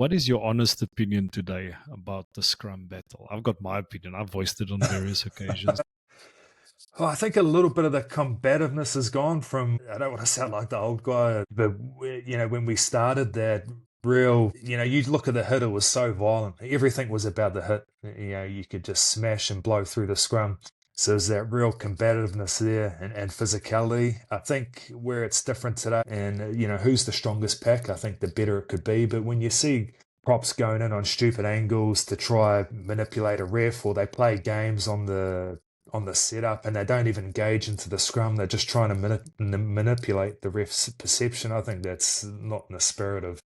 What is your honest opinion today about the Scrum battle? I've got my opinion. I've voiced it on various occasions. Well, I think a little bit of the combativeness has gone from, I don't want to sound like the old guy, but when we started that real, you look at the hit, it was so violent. Everything was about the hit. You could just smash and blow through the scrum. So there's that real combativeness there and physicality. I think where it's different today and, who's the strongest pack, I think the better it could be. But when you see props going in on stupid angles to try manipulate a ref, or they play games on the setup and they don't even engage into the scrum, they're just trying to manipulate the ref's perception. I think that's not in the spirit of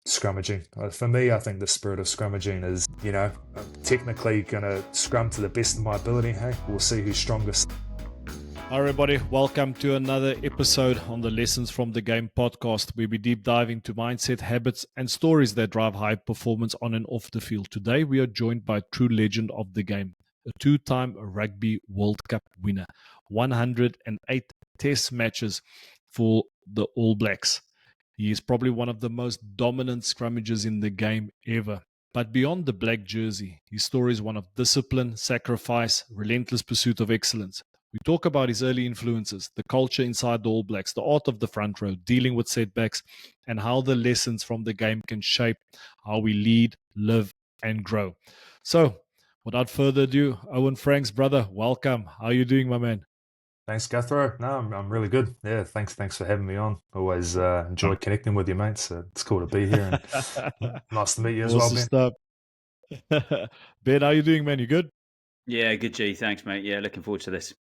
scrummaging. For me, I think the spirit of scrummaging is, I'm technically going to scrum to the best of my ability. Hey, we'll see who's strongest. Hi everybody, welcome to another episode on the Lessons from the Game podcast, where we deep dive into mindset, habits, and stories that drive high performance on and off the field. Today we are joined by a true legend of the game, a two-time Rugby World Cup winner, 108 test matches for the All Blacks. He is probably one of the most dominant scrummagers in the game ever. But beyond the black jersey, his story is one of discipline, sacrifice, relentless pursuit of excellence. We talk about his early influences, the culture inside the All Blacks, the art of the front row, dealing with setbacks, and how the lessons from the game can shape how we lead, live, and grow. So, without further ado, Owen Franks, brother, welcome. How are you doing, my man? Thanks, Guthro. No, I'm really good. Yeah, thanks for having me on. Always enjoy connecting with you, mate. So it's cool to be here, and nice to meet you as well, Awesome Ben. stuff. Ben, how you doing, man? You good? Yeah, good G. Thanks, mate. Yeah, looking forward to this.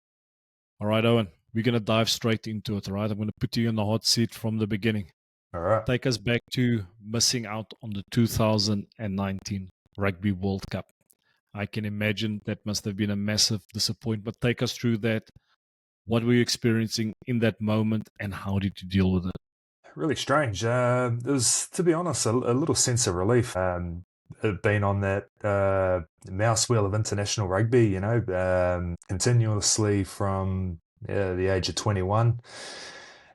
All right, Owen, we're going to dive straight into it, all right? I'm going to put you in the hot seat from the beginning. All right. Take us back to missing out on the 2019 Rugby World Cup. I can imagine that must have been a massive disappointment. Take us through that. What were you experiencing in that moment, and how did you deal with it? Really strange. It was, to be honest, a little sense of relief. Being on that mouse wheel of international rugby, continuously from the age of 21.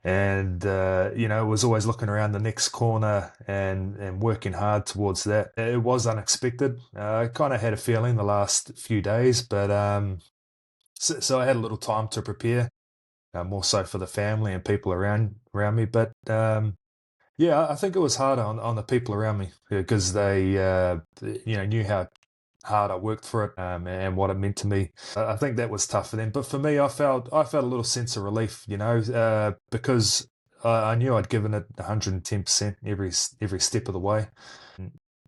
And, was always looking around the next corner and working hard towards that. It was unexpected. I kind of had a feeling the last few days, but so I had a little time to prepare. More so for the family and people around me. But I think it was harder on the people around me because they knew how hard I worked for it and what it meant to me. I think that was tough for them. But for me, I felt a little sense of relief, because I knew I'd given it 110% every step of the way.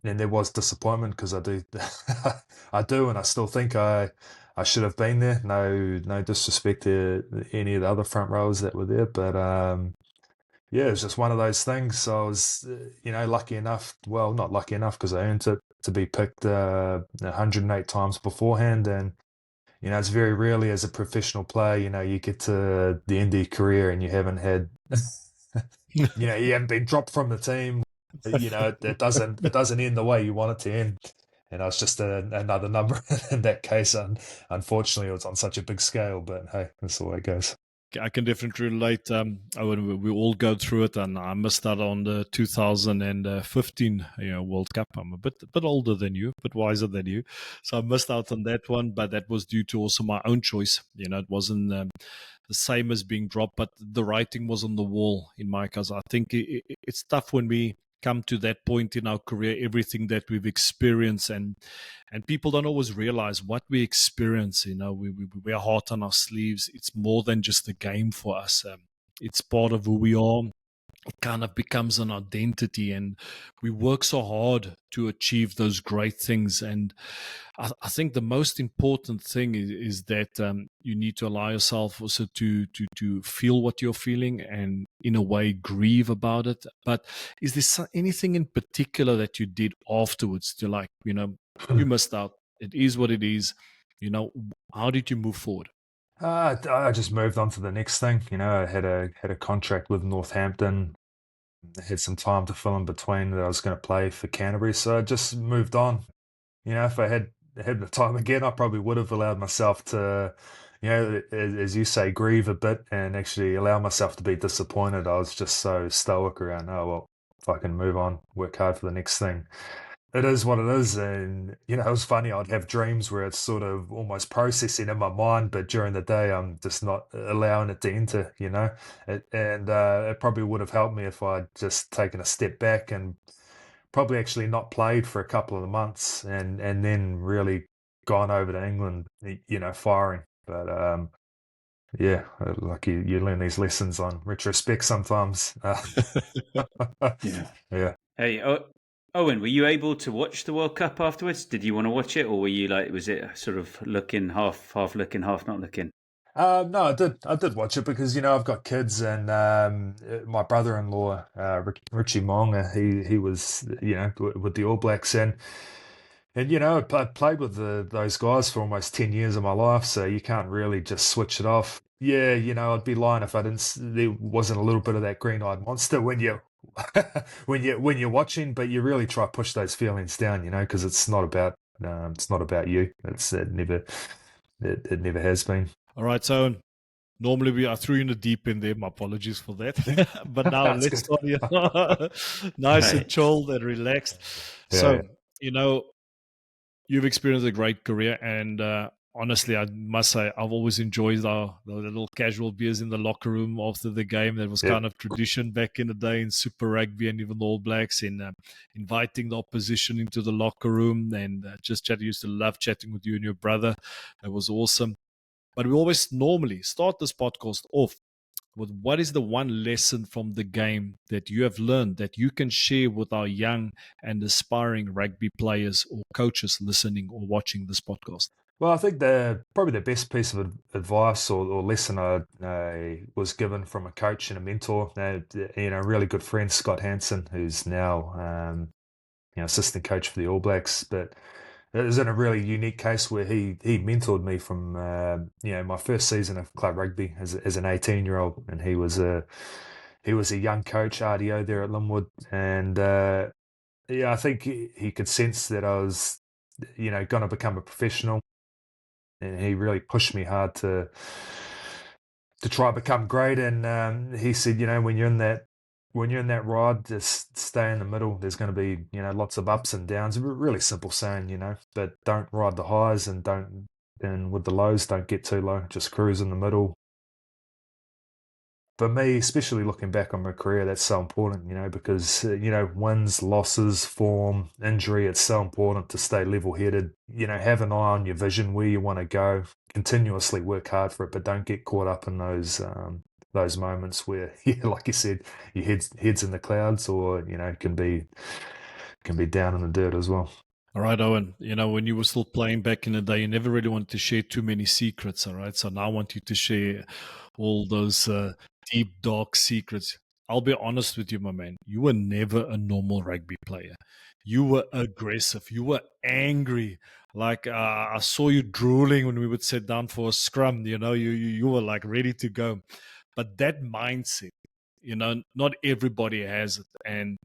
And there was disappointment because I do, and I still think I should have been there. No disrespect to any of the other front rows that were there, but it was just one of those things. I was, lucky enough. Well, not lucky enough because I earned it to be picked 108 times beforehand, and it's very rarely as a professional player, you get to the end of your career and you haven't had, you haven't been dropped from the team. It doesn't end the way you want it to end. And I was just another number in that case. Unfortunately, it was on such a big scale, but hey, that's the way it goes. I can definitely relate. We all go through it, and I missed out on the 2015 World Cup. I'm a bit older than you, a bit wiser than you, so I missed out on that one. But that was due to also my own choice. It wasn't the same as being dropped, but the writing was on the wall in my case. I think it's tough when we come to that point in our career, everything that we've experienced, and people don't always realize what we experience. We wear heart on our sleeves. It's more than just a game for us. It's part of who we are. It kind of becomes an identity, and we work so hard to achieve those great things. And I think the most important thing is that you need to allow yourself also to feel what you're feeling and in a way grieve about it. But is there anything in particular that you did afterwards to you missed out? It is what it is. How did you move forward? I just moved on to the next thing. I had a contract with Northampton. I had some time to fill in between that I was going to play for Canterbury, so I just moved on. If I had the time again, I probably would have allowed myself to, as you say, grieve a bit and actually allow myself to be disappointed. I was just so stoic around, oh, well, if I can move on, work hard for the next thing. It is what it is, and it was funny. I'd have dreams where it's sort of almost processing in my mind, but during the day, I'm just not allowing it to enter. It probably would have helped me if I'd just taken a step back and probably actually not played for a couple of months, and then really gone over to England, firing. But yeah, like you learn these lessons on retrospect sometimes. Yeah. Yeah. Hey, Owen, were you able to watch the World Cup afterwards? Did you want to watch it, or were you like, was it sort of looking half looking, half not looking? No, I did. I did watch it because I've got kids, and my brother-in-law, Richie Monga, he was with the All Blacks, and I played with those guys for almost 10 years of my life, so you can't really just switch it off. Yeah, I'd be lying if I didn't. There wasn't a little bit of that green-eyed monster when you when you're watching, but you really try to push those feelings down, because it's not about you. It never has been. All right, so normally I threw you in the deep end there. My apologies for that. But now That's let's good. start here. Nice and Right. chilled and relaxed. Yeah, So, you've experienced a great career, and honestly, I must say I've always enjoyed the little casual beers in the locker room after the game. That was yeah. kind of tradition back in the day in Super Rugby and even the All Blacks, in inviting the opposition into the locker room and just chatting. Used to love chatting with you and your brother. That was awesome. But we always normally start this podcast off with what is the one lesson from the game that you have learned that you can share with our young and aspiring rugby players or coaches listening or watching this podcast? Well, I think probably the best piece of advice or lesson I was given from a coach and a mentor, a really good friend, Scott Hansen, who's now assistant coach for the All Blacks, but it was in a really unique case where he mentored me from my first season of club rugby as an 18-year-old, and he was a young coach, RDO there at Linwood, and I think he could sense that I was going to become a professional, and he really pushed me hard to try and become great. And he said, when you're in that ride, just stay in the middle. There's going to be lots of ups and downs. A really simple saying, but don't ride the highs and with the lows, don't get too low. Just cruise in the middle. For me, especially looking back on my career, that's so important, because, wins, losses, form, injury, it's so important to stay level-headed, have an eye on your vision, where you want to go, continuously work hard for it, but don't get caught up in those moments where, like you said, your head's in the clouds, or, can be down in the dirt as well. All right, Owen, when you were still playing back in the day, you never really wanted to share too many secrets, all right? So now I want you to share all those deep, dark secrets. I'll be honest with you, my man. You were never a normal rugby player. You were aggressive. You were angry. Like I saw you drooling when we would sit down for a scrum. You were like ready to go. But that mindset, not everybody has it. And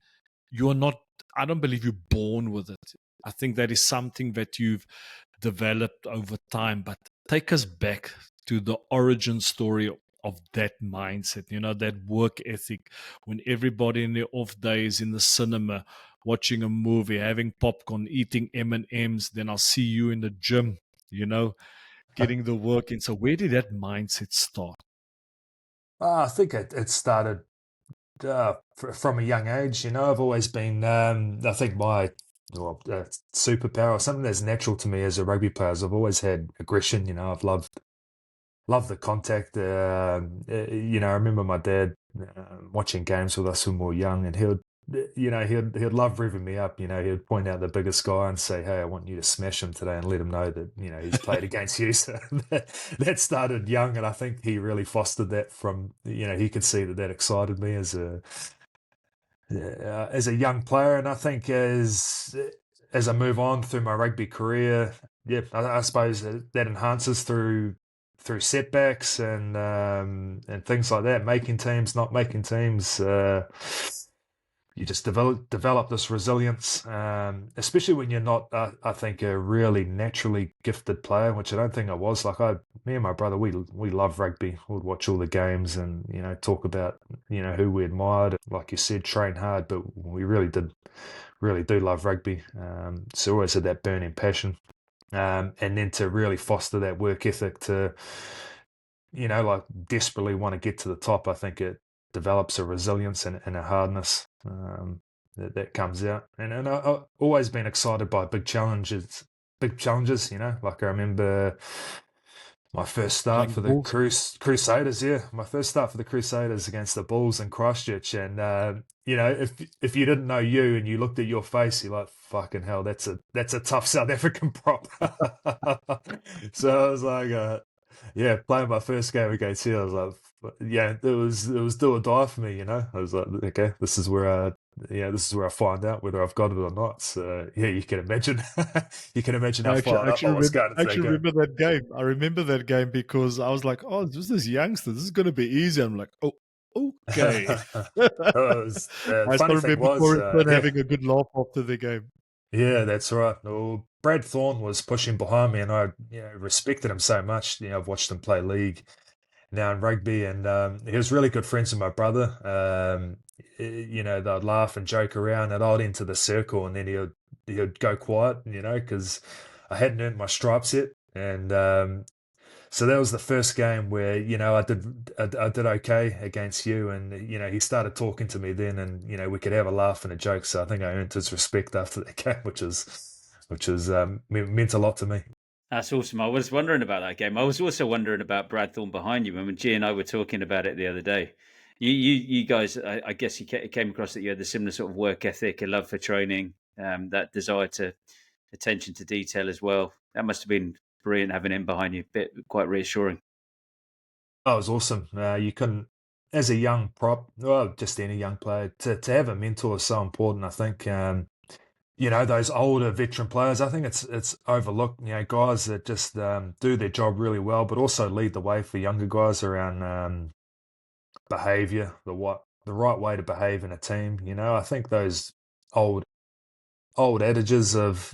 you're not, I don't believe you're born with it. I think that is something that you've developed over time. But take us back to the origin story of that mindset, that work ethic, when everybody in their off days in the cinema, watching a movie, having popcorn, eating M&Ms, then I'll see you in the gym, getting the work in. So where did that mindset start? I think it started from a young age. I've always been, I think my superpower, something that's natural to me as a rugby player, is I've always had aggression. I've loved the contact. I remember my dad watching games with us when we were young, and he'd love revving me up. He'd point out the biggest guy and say, "Hey, I want you to smash him today," and let him know that he's played against you. So that started young, and I think he really fostered that from he could see that excited me as a young player, and I think as I move on through my rugby career, yeah, I suppose that enhances through setbacks and things like that, making teams, not making teams. you just develop this resilience, especially when you're not, I think, a really naturally gifted player, which I don't think I was. Like me and my brother, we love rugby. We'd watch all the games and talk about who we admired. Like you said, train hard, but we really do love rugby. So always had that burning passion, and then to really foster that work ethic to like desperately want to get to the top. I think it develops a resilience and a hardness that comes out. And I've always been excited by big challenges. Like I remember my first start Playing for the the Bulls. Crusaders. Yeah, my first start for the Crusaders against the Bulls in Christchurch. And if you didn't know you and you looked at your face, you're like, fucking hell, that's a tough South African prop. So I was like, yeah, playing my first game against you, I was like, yeah, it was do or die for me. I was like, okay, this is where I find out whether I've got it or not. So yeah, you can imagine, how I fired up I was going into that game. remember that game. I remember that game because I was like, "Oh, this youngster. This is going to be easy." I'm like, "Oh, okay." The I funny still thing remember was, Corey having a good laugh after the game. yeah, that's right. Well, Brad Thorne was pushing behind me, and I respected him so much. I've watched him play league now in rugby, and he was really good friends with my brother. They'd laugh and joke around, and I'd enter the circle, and then he'd go quiet, because I hadn't earned my stripes yet, and so that was the first game where I did okay against you, and he started talking to me then, and we could have a laugh and a joke. So I think I earned his respect after that game, which was meant a lot to me. That's awesome. I was wondering about that game. I was also wondering about Brad Thorne behind you. I mean, G and I were talking about it the other day. You guys, I guess it came across that you had the similar sort of work ethic, a love for training, that desire to attention to detail as well. That must have been brilliant having him behind you. Quite reassuring. That was awesome. You couldn't, as a young prop, well, just any young player, to have a mentor is so important. I think, those older veteran players, I think it's overlooked, guys that just do their job really well, but also lead the way for younger guys around behavior, the right way to behave in a team. I think those old adages of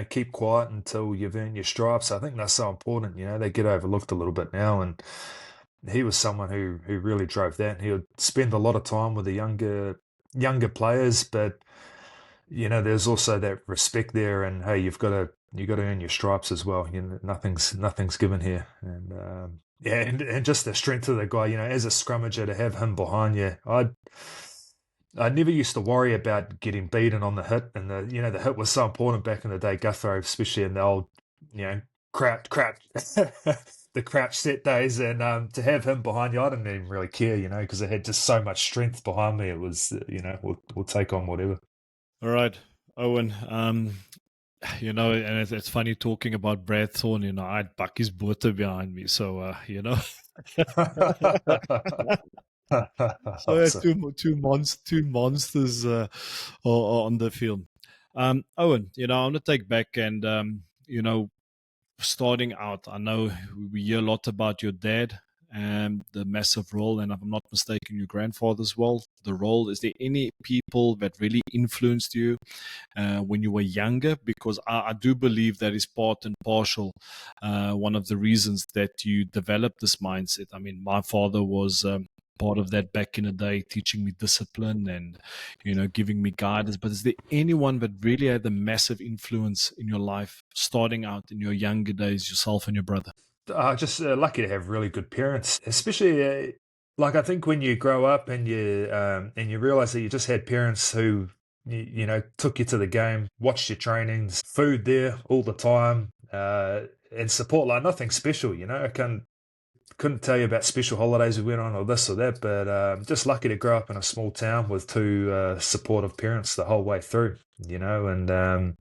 keep quiet until you've earned your stripes, I think that's so important. They get overlooked a little bit now, and he was someone who really drove that. He would spend a lot of time with the younger players, but there's also that respect there, and hey, you got to earn your stripes as well. Nothing's given here, and yeah, and just the strength of the guy. As a scrummager, to have him behind you, I never used to worry about getting beaten on the hit, and the hit was so important back in the day, Guthrie, especially in the old crouch the crouch set days, and to have him behind you, I didn't even really care, because it had just so much strength behind me. It was, we'll take on whatever. All right, Owen. And it's funny talking about Brad Thorne. I had Bucky's Butter behind me, so So there's two monsters on the field. Owen, I want to take back and starting out. I know we hear a lot about your dad and the massive role, and if I'm not mistaken, your grandfather as well. The role. Is there any people that really influenced you when you were younger? Because I do believe that is part and partial one of the reasons that you developed this mindset. I mean, my father was part of that back in the day, teaching me discipline and giving me guidance. But is there anyone that really had a massive influence in your life starting out in your younger days, yourself and your brother? Just lucky to have really good parents, especially like I think when you grow up and you realize that you just had parents who took you to the game, watched your trainings, food there all the time, and support, like nothing special. I couldn't tell you about special holidays we went on or this or that, but just lucky to grow up in a small town with two supportive parents the whole way through. And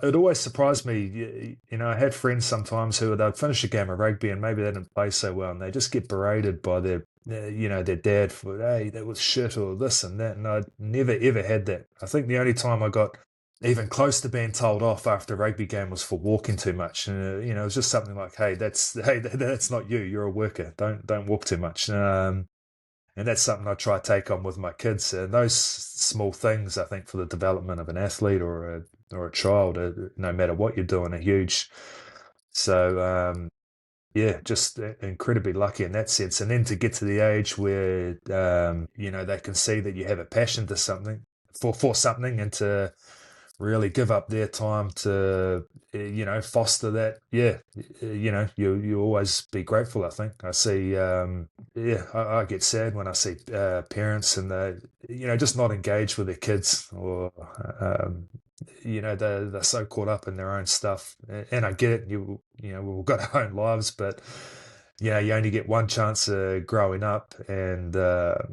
it always surprised me. I had friends sometimes who they'd finish a game of rugby and maybe they didn't play so well, and they just get berated by their dad for, hey, that was shit or this and that. And I never ever had that. I think the only time I got even close to being told off after a rugby game was for walking too much. It was just something like, hey, that's not you. You're a worker. Don't walk too much. And that's something I try to take on with my kids. And those small things, I think, for the development of an athlete or a child, no matter what you're doing, are huge. So, yeah, just incredibly lucky in that sense. And then to get to the age where, they can see that you have a passion to something, for something, and to really give up their time to, foster that. Yeah, you always be grateful, I think. I see, I get sad when I see parents and they, just not engaged with their kids, or, they're so caught up in their own stuff. And I get it. We've all got our own lives, but you only get one chance of growing up and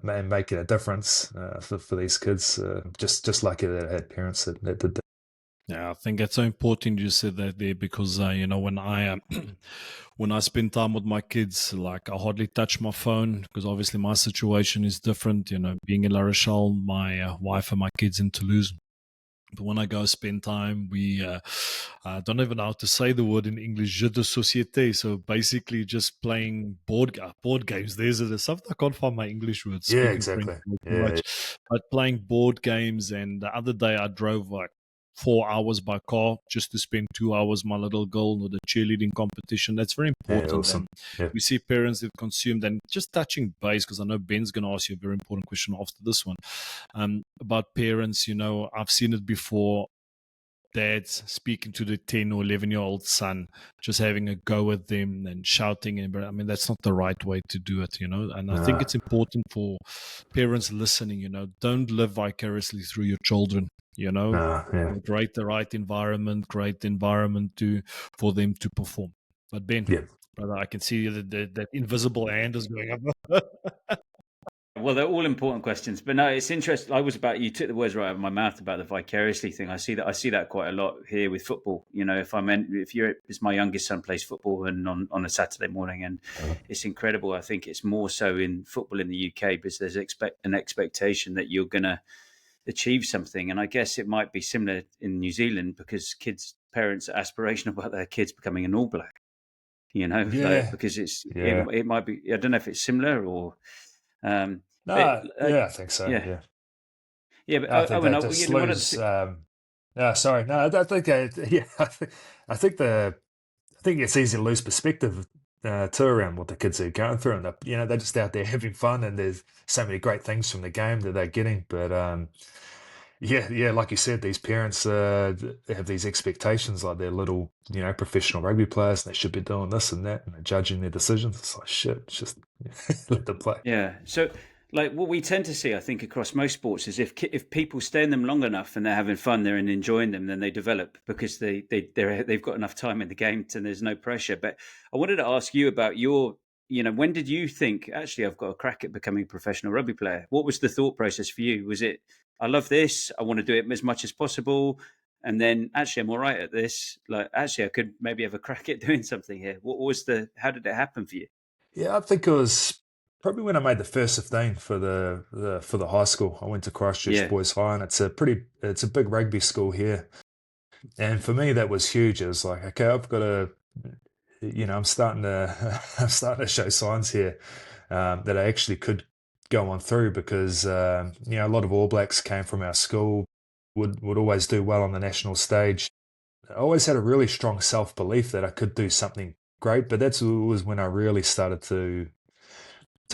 making a difference for these kids. Just lucky that I had parents that did that. Yeah, I think it's so important you said that there, because when I when I spend time with my kids, like, I hardly touch my phone, because obviously my situation is different. Being in La Rochelle, my wife and my kids in Toulouse. But when I go spend time, I don't even know how to say the word in English, jeu de société. So basically just playing board games. There's something I can't find my English word, Yeah, speaking French exactly. too Yeah, much. But playing board games, and the other day I drove like 4 hours by car just to spend 2 hours with my little girl with the cheerleading competition. That's very yeah, important. awesome. And Yeah, we see parents that consume, and just touching base, because I know Ben's going to ask you a very important question after this one, about parents. I've seen it before. Dads speaking to the 10 or 11-year-old son, just having a go at them and shouting. And I mean, that's not the right way to do it, And I think uh, it's important for parents listening, don't live vicariously through your children, yeah, create the right environment, for them to perform. But Ben, yeah. brother, I can see that invisible hand is going up. Well, they're all important questions, but no, it's interesting. You took the words right out of my mouth about the vicariously thing. I see that quite a lot here with football. If my youngest son plays football and on a Saturday morning, and Uh, it's incredible. I think it's more so in football in the UK, because there's an expectation that you're going to achieve something. And I guess it might be similar in New Zealand, because parents are aspirational about their kids becoming an All Black, yeah, because yeah. it might be, I don't know if it's similar or, but No, yeah, I think so. yeah, Yeah. yeah, but I think Owen, they just one of lose. No, sorry. No, I think. Yeah, I think it's easy to lose perspective too around what the kids are going through, and they're just out there having fun, and there's so many great things from the game that they're getting. But yeah, like you said, these parents have these expectations, like they're little, professional rugby players, and they should be doing this and that, and they're judging their decisions. It's like shit. It's just let them play. yeah. So, like, what we tend to see, I think, across most sports is if people stay in them long enough and they're having fun, they're enjoying them, then they develop, because they've got enough time in the game and there's no pressure. But I wanted to ask you about when did you think, actually, I've got a crack at becoming a professional rugby player? What was the thought process for you? Was it, I love this, I want to do it as much as possible, and then actually I'm all right at this, like, actually I could maybe have a crack at doing something here? How did it happen for you? Yeah, I think it was probably when I made the first 15 for for the high school. I went to Christchurch Yeah. Boys High, and it's a big rugby school here. And for me, that was huge. It was like, okay, I've got to, I'm starting to I'm starting to show signs here that I actually could go on through, because a lot of All Blacks came from our school, would always do well on the national stage. I always had a really strong self belief that I could do something great, but that was when I really started to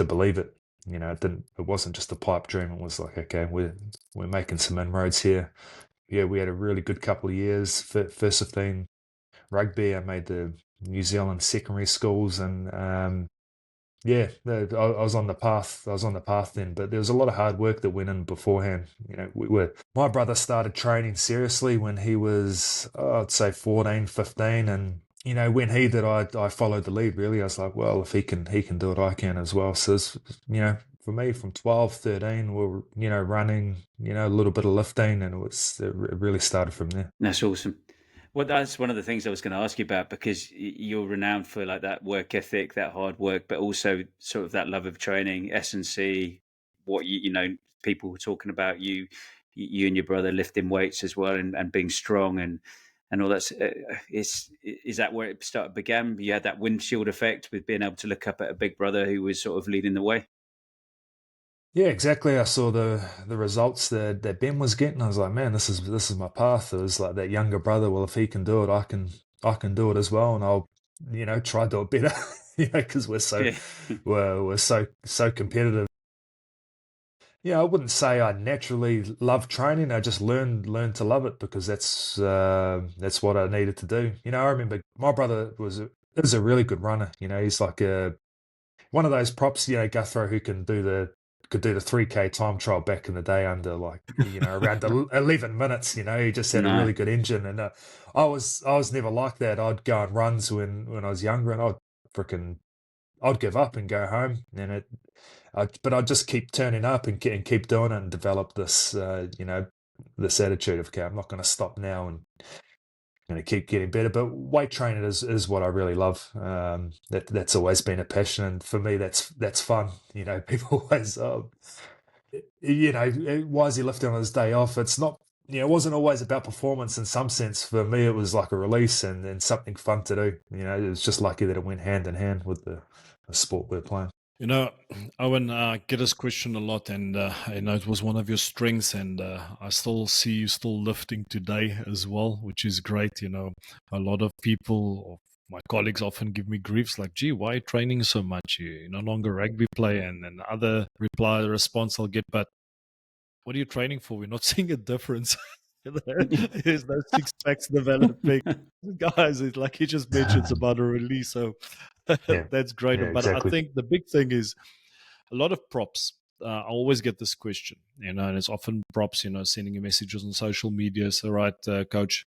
believe it. It wasn't just a pipe dream. It was like, okay, we're making some inroads here. Yeah, we had a really good couple of years. First 15 rugby, I made the New Zealand secondary schools, and yeah, I was on the path. I was on the path then, but there was a lot of hard work that went in beforehand. My brother started training seriously when he was, I'd say 14, 15. And, when he did, I followed the lead, really. I was like, well, if he can do it, I can as well. So, for me, from 12, 13, we were, running, a little bit of lifting, and it really started from there. That's awesome. Well, that's one of the things I was going to ask you about, because you're renowned for, like, that work ethic, that hard work, but also sort of that love of training, S&C. What people were talking about you and your brother lifting weights as well, and being strong, and all that. Is that where it began? You had that windshield effect with being able to look up at a big brother who was sort of leading the way. Yeah, exactly. I saw the results that Ben was getting. I was like, man, this is my path. It was like that younger brother. Well, if he can do it, I can do it as well, and I'll try to do it better. Because Yeah. we're so competitive. Yeah, I wouldn't say I naturally love training. I just learned to love it because that's what I needed to do. I remember my brother is a really good runner. He's like one of those props, Guthro, who could do the 3K time trial back in the day under like around 11 minutes. He just had a No. really good engine, and I was never like that. I'd go on runs when I was younger, and I'd give up and go home, but I'd just keep turning up and keep doing it and develop this attitude of, okay, I'm not going to stop now and going to keep getting better. But weight training is what I really love. That's always been a passion, and for me, that's fun. People always, why is he lifting on his day off? It's not. It wasn't always about performance in some sense. For me, it was like a release and something fun to do. It was just lucky that it went hand in hand with the sport we're playing. Owen, I get this question a lot, and I know it was one of your strengths, and I still see you still lifting today as well, which is great. A lot of people, or my colleagues, often give me griefs like, "Gee, why are you training so much? You're no longer a rugby player," and then other response I'll get, "But what are you training for? We're not seeing a difference. There's no six packs developing." Guys, it's like he just mentioned it's about a release, so Yeah, that's great. yeah, But I exactly. think the big thing is a lot of props. I always get this question, and it's often props, sending you messages on social media. So, right, coach,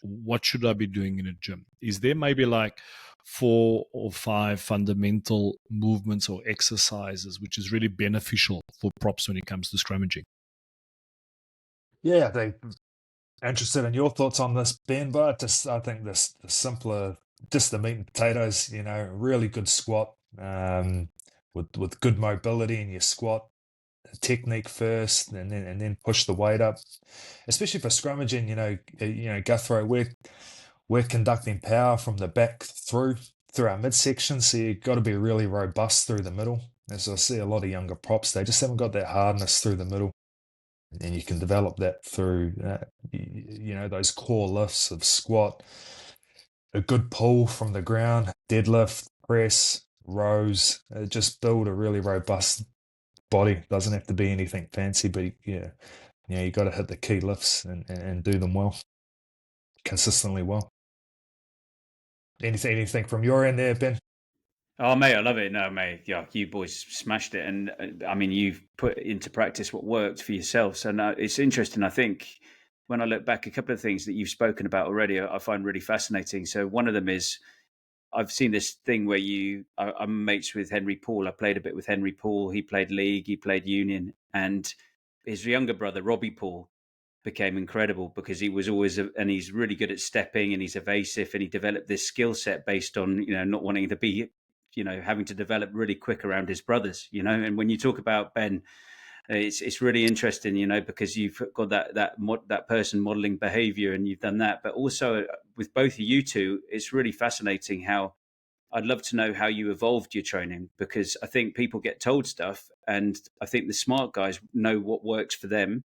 what should I be doing in a gym? Is there maybe like 4 or 5 fundamental movements or exercises which is really beneficial for props when it comes to scrummaging? Yeah, they interested in your thoughts on this, Ben. But I think the simpler, just the meat and potatoes. Really good squat, with good mobility in your squat, technique first, and then push the weight up. Especially for scrummaging, Guthro, we're conducting power from the back through our midsection, so you've got to be really robust through the middle. As I see a lot of younger props, they just haven't got that hardness through the middle, and you can develop that through those core lifts of squat, a good pull from the ground, deadlift, press, rows. Just build a really robust body. Doesn't have to be anything fancy, but yeah, you got to hit the key lifts and do them well, consistently well. Anything from your end there, Ben? Oh, mate, I love it. No, mate, yeah, you boys smashed it, and I mean, you've put into practice what worked for yourself. So now it's interesting. I think when I look back, a couple of things that you've spoken about already, I find really fascinating. So one of them is I've seen this thing where I'm mates with Henry Paul. I played a bit with Henry Paul. He played league, he played union, and his younger brother Robbie Paul became incredible because he was always and he's really good at stepping and he's evasive and he developed this skill set based on not wanting to be having to develop really quick around his brothers. And when you talk about Ben, it's really interesting, because you've got that person modeling behavior and you've done that, but also with both of you two, it's really fascinating how I'd love to know how you evolved your training, because I think people get told stuff and I think the smart guys know what works for them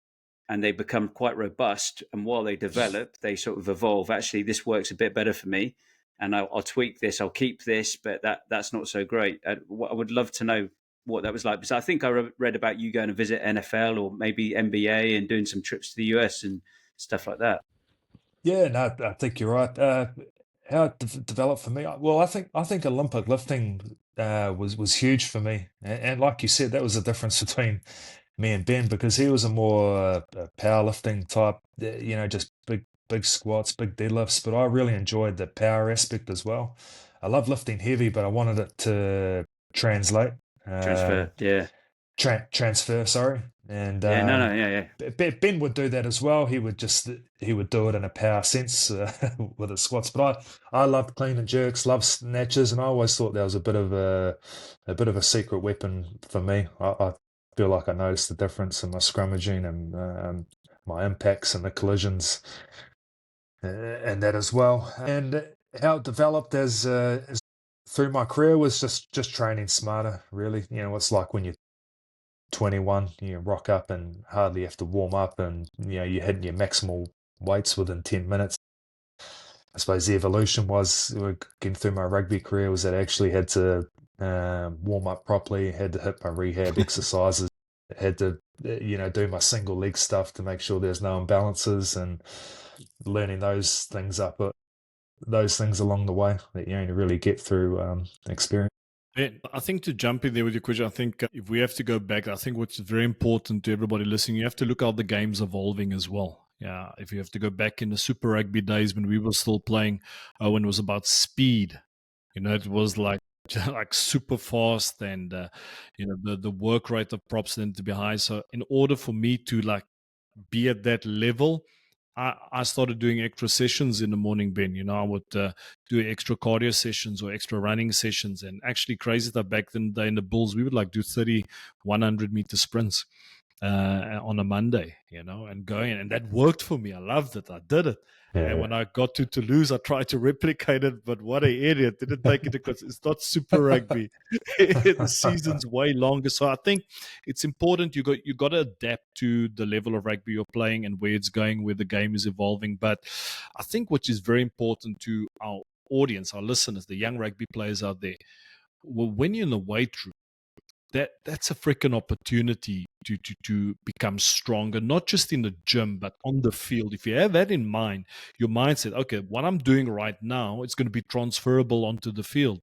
and they become quite robust. And while they develop, they sort of evolve. Actually, this works a bit better for me, and I'll tweak this. I'll keep this, but that's not so great. I would love to know what that was like, because I think I read about you going to visit NFL or maybe NBA and doing some trips to the US and stuff like that. Yeah, no, I think you're right. How it developed for me, well, I think Olympic lifting was huge for me, and like you said, that was the difference between me and Ben, because he was a more powerlifting type, just big squats, big deadlifts. But I really enjoyed the power aspect as well. I love lifting heavy, but I wanted it to translate, Transfer, yeah, transfer. Sorry, and yeah, no, yeah, yeah. Ben would do that as well. He would do it in a power sense with his squats. But I loved clean and jerks, loved snatches, and I always thought that was a bit of a secret weapon for me. I feel like I noticed the difference in my scrummaging and my impacts and the collisions and that as well. And how it developed as through my career was just training smarter. Really, it's like when you 21, you rock up and hardly have to warm up, and you're hitting your maximal weights within 10 minutes. I suppose the evolution was getting through my rugby career was that I actually had to warm up properly, had to hit my rehab exercises, had to do my single leg stuff to make sure there's no imbalances, and learning those things along the way that you only really get through experience. Yeah, I think to jump in there with your question, I think if we have to go back, I think what's very important to everybody listening, you have to look how the game's evolving as well. Yeah, if you have to go back in the Super Rugby days when we were still playing, when it was about speed, it was like super fast, and the work rate of props tended to be high. So in order for me to be at that level, I started doing extra sessions in the morning, Ben. I would do extra cardio sessions or extra running sessions. And actually, crazy that back then in the Bulls, we would do 30, 100-meter sprints on a Monday, and going. And that worked for me. I loved it. I did it. Yeah. And when I got to Toulouse, I tried to replicate it, but what an idiot. Didn't take it because it's not Super Rugby. The season's way longer. So I think it's important you got to adapt to the level of rugby you're playing and where it's going, where the game is evolving. But I think what is very important to our audience, our listeners, the young rugby players out there, when you're in the weight room, that's a freaking opportunity to become stronger, not just in the gym, but on the field. If you have that in mind, your mindset, okay, what I'm doing right now, it's going to be transferable onto the field.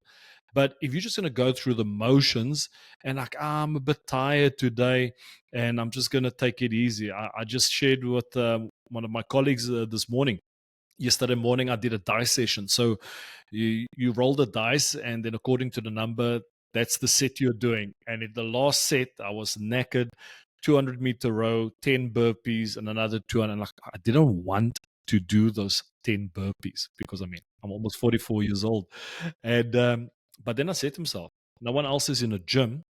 But if you're just going to go through the motions and I'm a bit tired today and I'm just going to take it easy. I just shared with one of my colleagues this morning. Yesterday morning, I did a dice session. So you roll the dice, and then according to the number, that's the set you're doing. And in the last set, I was knackered, 200-meter row, 10 burpees, and another 200. I didn't want to do those 10 burpees because, I'm almost 44 years old. And but then I said to myself, no one else is in a gym.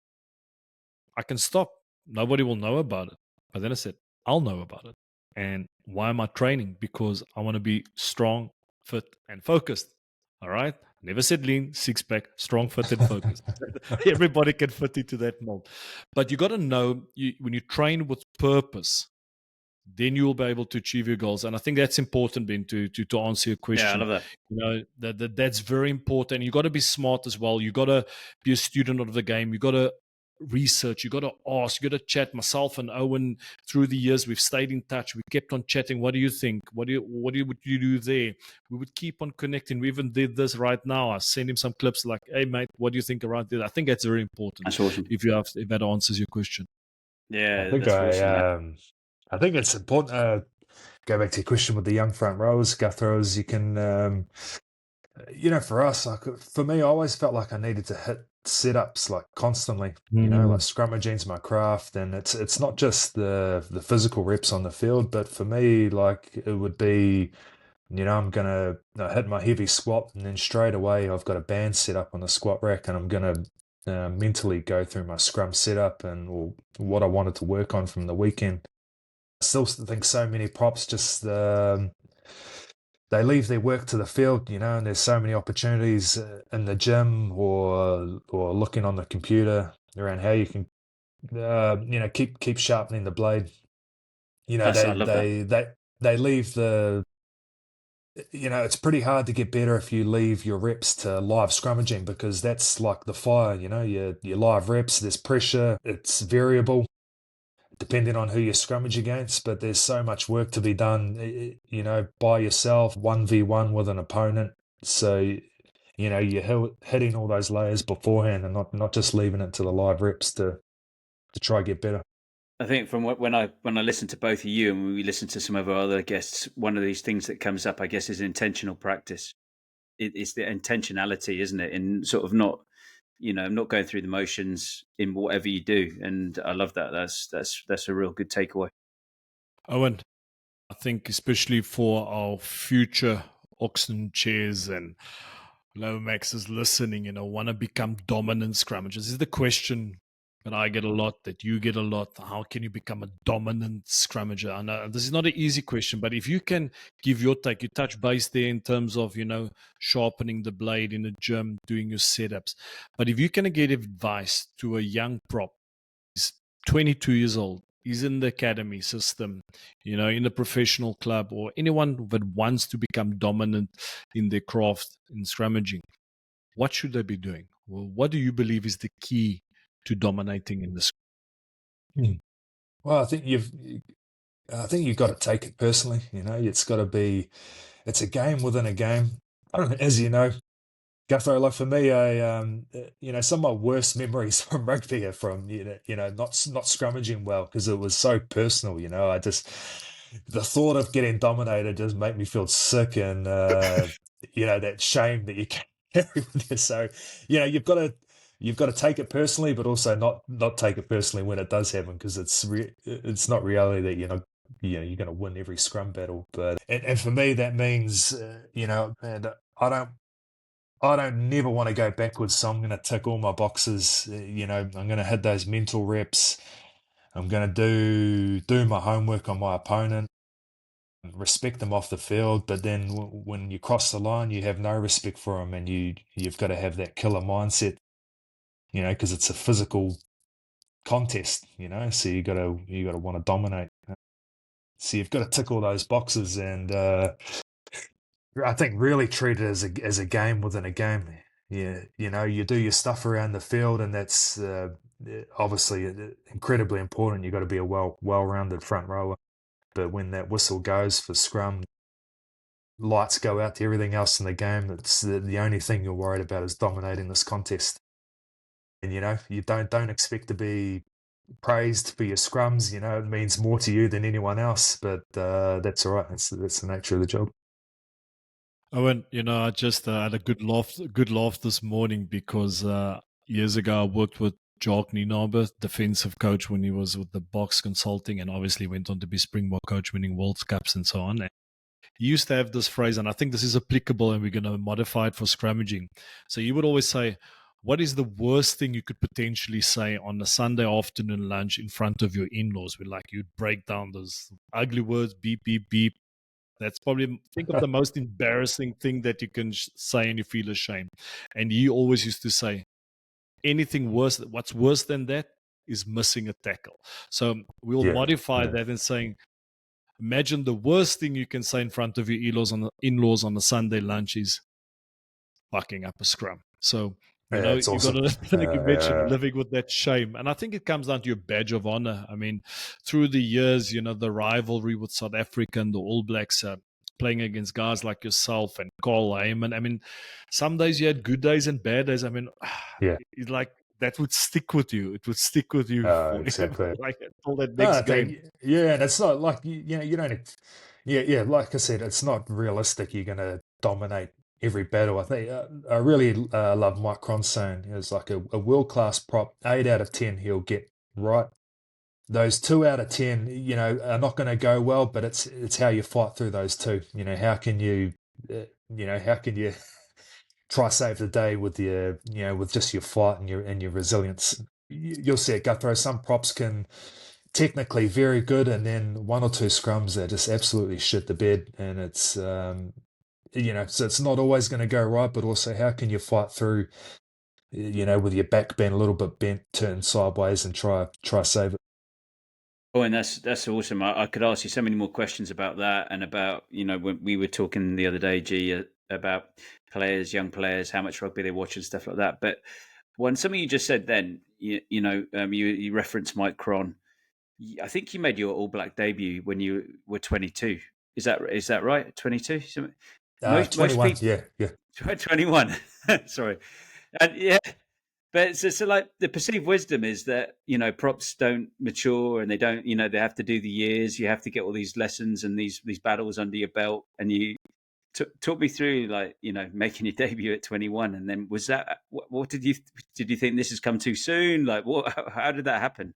I can stop. Nobody will know about it. But then I said, I'll know about it. And why am I training? Because I want to be strong, fit, and focused. All right. Never said lean, six pack, strong, fit, and focused. Everybody can fit into that mold. But you got to know when you train with purpose, then you will be able to achieve your goals. And I think that's important, Ben, to answer your question. Yeah, I love that. That's very important. You got to be smart as well. You got to be a student of the game. You got to research. You got to ask. You got to chat. Myself and Owen, through the years, we've stayed in touch. We kept on chatting. What do you think? What would you do there? We would keep on connecting. We even did this right now. I sent him some clips like, hey, mate, what do you think around there? I think that's very important. That's awesome. If that answers your question. Yeah, I think it's important to go back to your question with the young front rowers, Guthrowers. You can, for us, for me, I always felt like I needed to hit setups constantly. Like scrummaging's my craft, and it's not just the physical reps on the field, but for me, it would be, I'm gonna hit my heavy squat, and then straight away I've got a band set up on the squat rack, and I'm gonna mentally go through my scrum setup or what I wanted to work on from the weekend. I still think so many props just they leave their work to the field, and there's so many opportunities in the gym or looking on the computer around how you can keep sharpening the blade. They leave the it's pretty hard to get better if you leave your reps to live scrummaging, because that's like the fire. Your live reps, there's pressure, it's variable depending on who you scrummage against, but there's so much work to be done, by yourself, 1v1 with an opponent. So, you're hitting all those layers beforehand and not just leaving it to the live reps to try get better. I think from when I listen to both of you and when we listen to some of our other guests, one of these things that comes up, I guess, is intentional practice. It's the intentionality, isn't it? In sort of not going through the motions in whatever you do. And I love that. That's a real good takeaway. Owen, I think especially for our future Oxen chairs and Lomax is listening, want to become dominant scrummagers. This is the question that I get a lot, that you get a lot. How can you become a dominant scrummager? I know this is not an easy question, but if you can give your take, you touch base there in terms of, sharpening the blade in the gym, doing your setups. But if you can get advice to a young prop, 22 years old, he's in the academy system, in a professional club, or anyone that wants to become dominant in their craft in scrummaging, what should they be doing? Well, what do you believe is the key to dominating in this? Well, I think you've got to take it personally. It's got to be. It's a game within a game. As you know, Gutho, like for me, some of my worst memories from rugby are from not scrummaging well because it was so personal. The thought of getting dominated just made me feel sick, and that shame that you carry with you. So you've got to take it personally, but also not take it personally when it does happen, because it's not reality that you're going to win every scrum battle. But and for me that means and I don't never want to go backwards, so I'm going to tick all my boxes. I'm going to hit those mental reps. I'm going to do my homework on my opponent, respect them off the field. But then when you cross the line, you have no respect for them, and you've got to have that killer mindset. Because it's a physical contest. So you got to want to dominate. So you've got to tick all those boxes, and I think really treat it as a game within a game. Yeah, you do your stuff around the field, and that's obviously incredibly important. You've got to be a well-rounded front rower. But when that whistle goes for scrum, lights go out to everything else in the game. That's the only thing you're worried about is dominating this contest. And you don't expect to be praised for your scrums. It means more to you than anyone else. But that's all right. That's the nature of the job. Owen, I just had a good laugh this morning because years ago I worked with Jacques Nienaber, defensive coach, when he was with the Box Consulting, and obviously went on to be Springbok coach, winning World Cups and so on. And he used to have this phrase, and I think this is applicable, and we're going to modify it for scrummaging. So he would always say, what is the worst thing you could potentially say on a Sunday afternoon lunch in front of your in-laws? You'd break down those ugly words, beep, beep, beep. That's probably, think of the most embarrassing thing that you can say and you feel ashamed. And he always used to say, anything worse, what's worse than that is missing a tackle. So we'll modify that and saying, imagine the worst thing you can say in front of your in-laws on a Sunday lunch is fucking up a scrum. So, it's you've awesome. got to, like you mentioned, living with that shame. And I think it comes down to your badge of honor. I mean, through the years, the rivalry with South Africa and the All Blacks, playing against guys like yourself and Carl Heyman. I mean, some days you had good days and bad days. I mean, it's like that would stick with you. It would stick with you forever. Exactly. Like all that next game. And it's not like you don't. Yeah. Like I said, it's not realistic. You're going to dominate every battle. I think I really love Mike Cronstone. It's like a world-class prop. 8 out of 10 he'll get right. Those 2 out of 10, are not going to go well, but it's how you fight through those two. How can you try save the day with with just your fight and your resilience. You'll see it, Guthrie. Some props can technically very good, and then 1 or 2 scrums that just absolutely shit the bed, and it's so it's not always going to go right. But also, how can you fight through, with your back bent a little bit bent, turn sideways, and try save it. Oh, and that's awesome. I could ask you so many more questions about that, and about when we were talking the other day, G, about players, young players, how much rugby they watch and stuff like that. But when something you just said, then you referenced Mike Cron. I think you made your All Black debut when you were 22. Is that right? 22. Most 21. people, Yeah. 21. Sorry, and But so like the perceived wisdom is that props don't mature, and they don't they have to do the years. You have to get all these lessons and these battles under your belt. And you talk me through making your debut at 21, and then was that what did you think this has come too soon? Like how did that happen?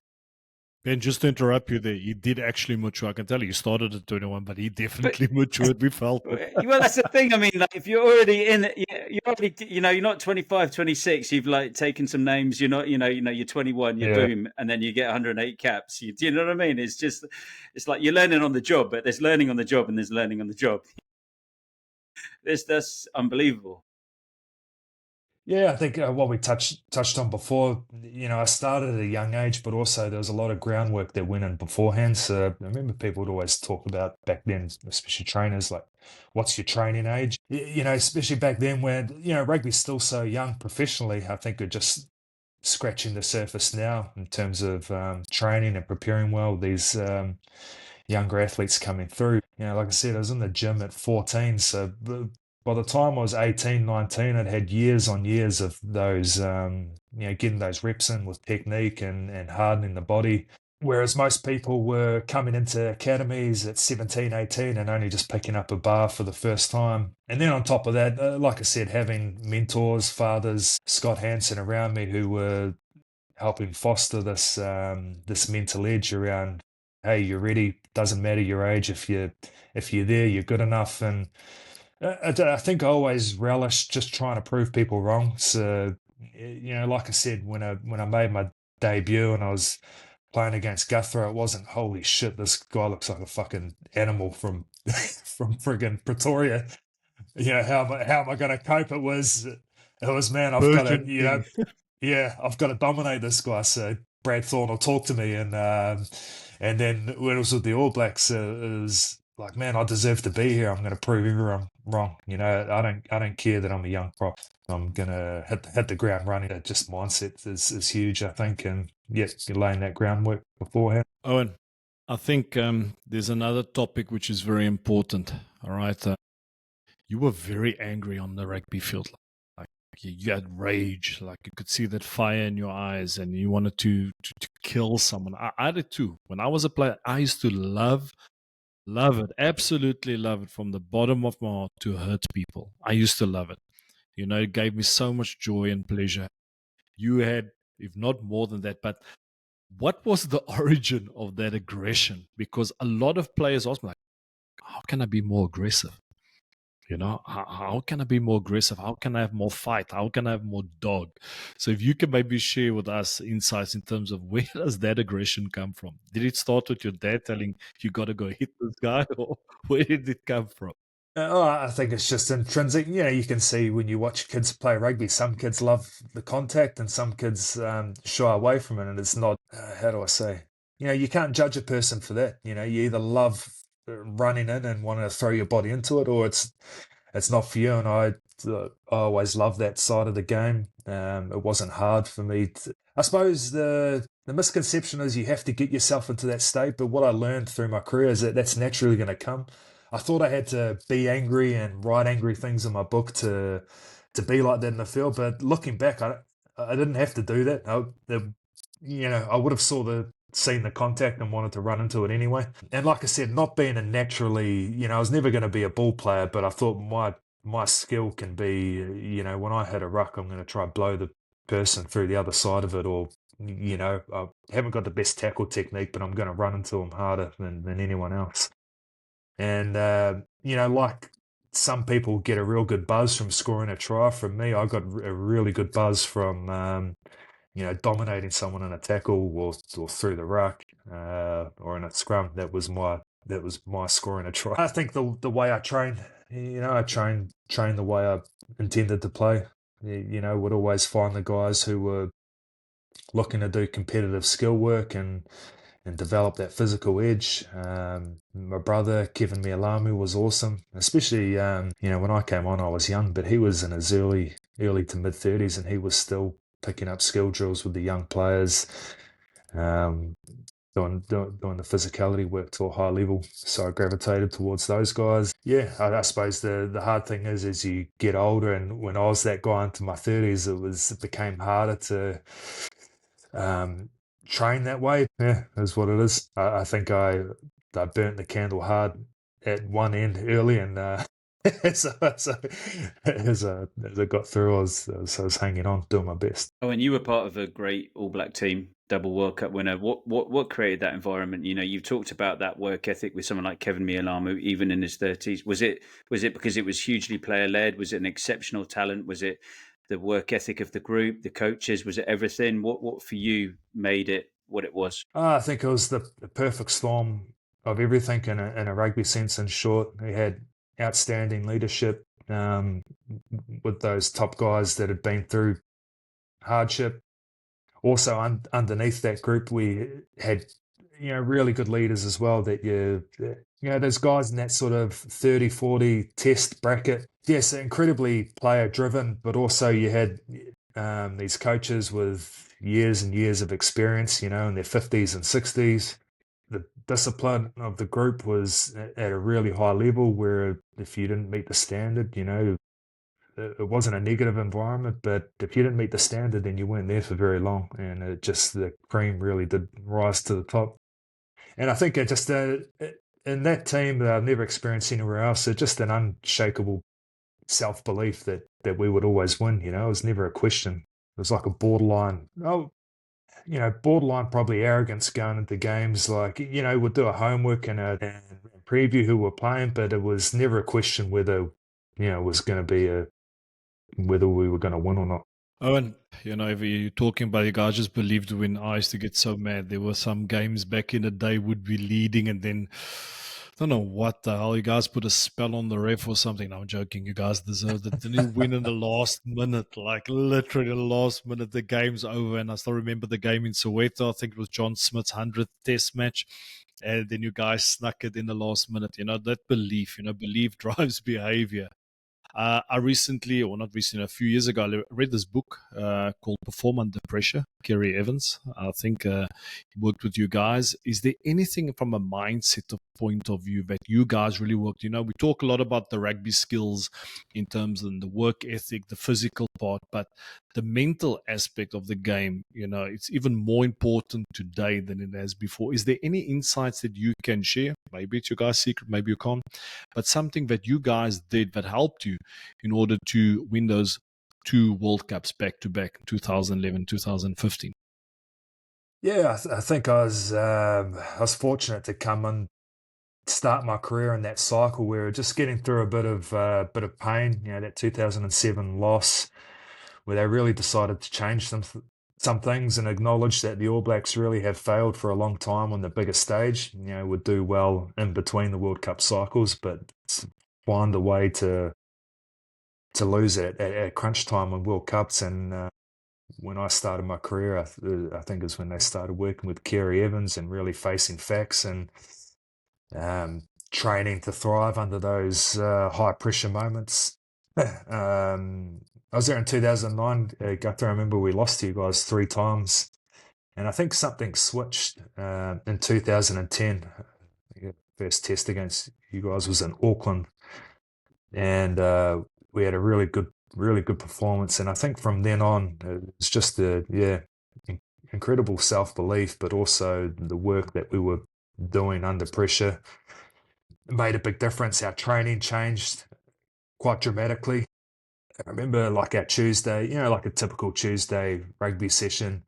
Ben, just to interrupt you there, he did actually mature. I can tell you, he started at 21, but he definitely matured. We felt it. Well, that's the thing. I mean, like, if you're already in it, you're already, you're not 25, 26. You've taken some names. You're not, you're 21. You're boom, and then you get 108 caps. Do you know what I mean? It's like you're learning on the job, but there's learning on the job and there's learning on the job. That's unbelievable. Yeah, I think what we touched on before, I started at a young age, but also there was a lot of groundwork that went in beforehand. So I remember people would always talk about back then, especially trainers, like, what's your training age? Especially back then when, rugby's still so young professionally. I think we're just scratching the surface now in terms of training and preparing well. These younger athletes coming through. Like I said, I was in the gym at 14, so by the time I was 18, 19, I'd had years on years of those, getting those reps in with technique and hardening the body. Whereas most people were coming into academies at 17, 18 and only just picking up a bar for the first time. And then on top of that, like I said, having mentors, fathers, Scott Hansen around me who were helping foster this mental edge around, hey, you're ready. Doesn't matter your age. If you're there, you're good enough. And I think I always relished just trying to prove people wrong. So, like I said, when I made my debut and I was playing against Guthrie, it wasn't, holy shit, this guy looks like a fucking animal from from friggin' Pretoria. How am I going to cope? It was, man, I've got to, Persian King. yeah, I've got to dominate this guy. So Brad Thorne will talk to me, and then when it was with the All Blacks, it was like, man, I deserve to be here. I'm going to prove everyone wrong. I don't care that I'm a young prop. I'm going to hit the ground running. That just mindset is huge, I think, and yes, you're laying that groundwork beforehand. Owen, I think there's another topic which is very important. All right. You were very angry on the rugby field. Like you had rage. Like you could see that fire in your eyes and you wanted to kill someone. I did too. When I was a player, I used to love it, absolutely love it from the bottom of my heart to hurt people. I used to love it. It gave me so much joy and pleasure. You had, if not more than that, but what was the origin of that aggression? Because a lot of players ask me, like, how can I be more aggressive? How can I be more aggressive? How can I have more fight? How can I have more dog? So if you can maybe share with us insights in terms of where does that aggression come from? Did it start with your dad telling you got to go hit this guy, or where did it come from? I think it's just intrinsic. You can see when you watch kids play rugby, some kids love the contact and some kids shy away from it. And it's not, how do I say? You can't judge a person for that. You either love running in and wanting to throw your body into it, or it's not for you. And I always loved that side of the game. It wasn't hard for me. I suppose the misconception is you have to get yourself into that state. But what I learned through my career is that that's naturally going to come. I thought I had to be angry and write angry things in my book to be like that in the field. But looking back, I didn't have to do that. I would have seen the contact and wanted to run into it anyway. And like I said, not being a naturally, I was never going to be a ball player, but I thought my skill can be, when I hit a ruck, I'm going to try blow the person through the other side of it, or I haven't got the best tackle technique, but I'm going to run into them harder than anyone else. And, like some people get a real good buzz from scoring a try. From me, I got a really good buzz from, dominating someone in a tackle or through the ruck or in a scrum. That was my scoring a try. I think the way I train, I train the way I intended to play. Would always find the guys who were looking to do competitive skill work and develop that physical edge. My brother, Kevin Mialamu, was awesome, especially, when I came on, I was young, but he was in his early to mid-30s and he was still picking up skill drills with the young players, doing the physicality work to a high level. So I gravitated towards those guys. Yeah, I suppose the hard thing is as you get older, and when I was that guy into my 30s, it became harder to train that way. Yeah, is what it is. I think I burnt the candle hard at one end early, and as I got through, I was hanging on, doing my best. Oh, and you were part of a great All Black team, double World Cup winner. What created that environment? You've talked about that work ethic with someone like Kevin Mialamu, even in his 30s. Was it because it was hugely player led? Was it an exceptional talent? Was it the work ethic of the group, the coaches? Was it everything? What for you made it what it was? I think it was the perfect storm of everything in a rugby sense. In short, we had outstanding leadership, with those top guys that had been through hardship. Also, underneath that group, we had really good leaders as well. There's guys in that sort of 30-40 test bracket. Yes, incredibly player driven, but also you had these coaches with years and years of experience, in their 50s and 60s. The discipline of the group was at a really high level, where if you didn't meet the standard, it wasn't a negative environment, but if you didn't meet the standard, then you weren't there for very long, and the cream really did rise to the top. And I think in that team that I've never experienced anywhere else, it's just an unshakable self-belief that we would always win. It was never a question. It was like a borderline probably arrogance going into games. Like, we'd do a homework and preview who we're playing, but it was never a question whether, it was going to be whether we were going to win or not. Owen, if you're talking about you guys, just believed when I used to get so mad. There were some games back in the day would be leading, and then I don't know what the hell, you guys put a spell on the ref or something. No, I'm joking. You guys deserved it. Then you win in the last minute, like literally the last minute, the game's over. And I still remember the game in Soweto. I think it was John Smith's 100th test match. And then you guys snuck it in the last minute. That belief, belief drives behavior. I recently, or not recently, a few years ago, I read this book called Perform Under Pressure, Kerry Evans. I think he worked with you guys. Is there anything from a mindset point of view that you guys really worked? We talk a lot about the rugby skills in terms of the work ethic, the physical part, but the mental aspect of the game, it's even more important today than it has before. Is there any insights that you can share? Maybe it's your guys' secret, maybe you can't, but something that you guys did that helped you in order to win those 2 World Cups back to back, 2011, 2015. Yeah, I think I was fortunate to come and start my career in that cycle where we're just getting through a bit of pain. That 2007 loss, where they really decided to change some things and acknowledge that the All Blacks really have failed for a long time on the biggest stage. Would do well in between the World Cup cycles, but find a way to lose at crunch time on World Cups. And when I started my career, I think is when they started working with Kerry Evans and really facing facts and training to thrive under those high pressure moments. I was there in 2009, Guthrie. I remember we lost to you guys 3 times. And I think something switched in 2010. First test against you guys was in Auckland. And we had a really good performance. And I think from then on, it's just incredible self-belief, but also the work that we were doing under pressure made a big difference. Our training changed quite dramatically. I remember like our Tuesday, like a typical Tuesday rugby session,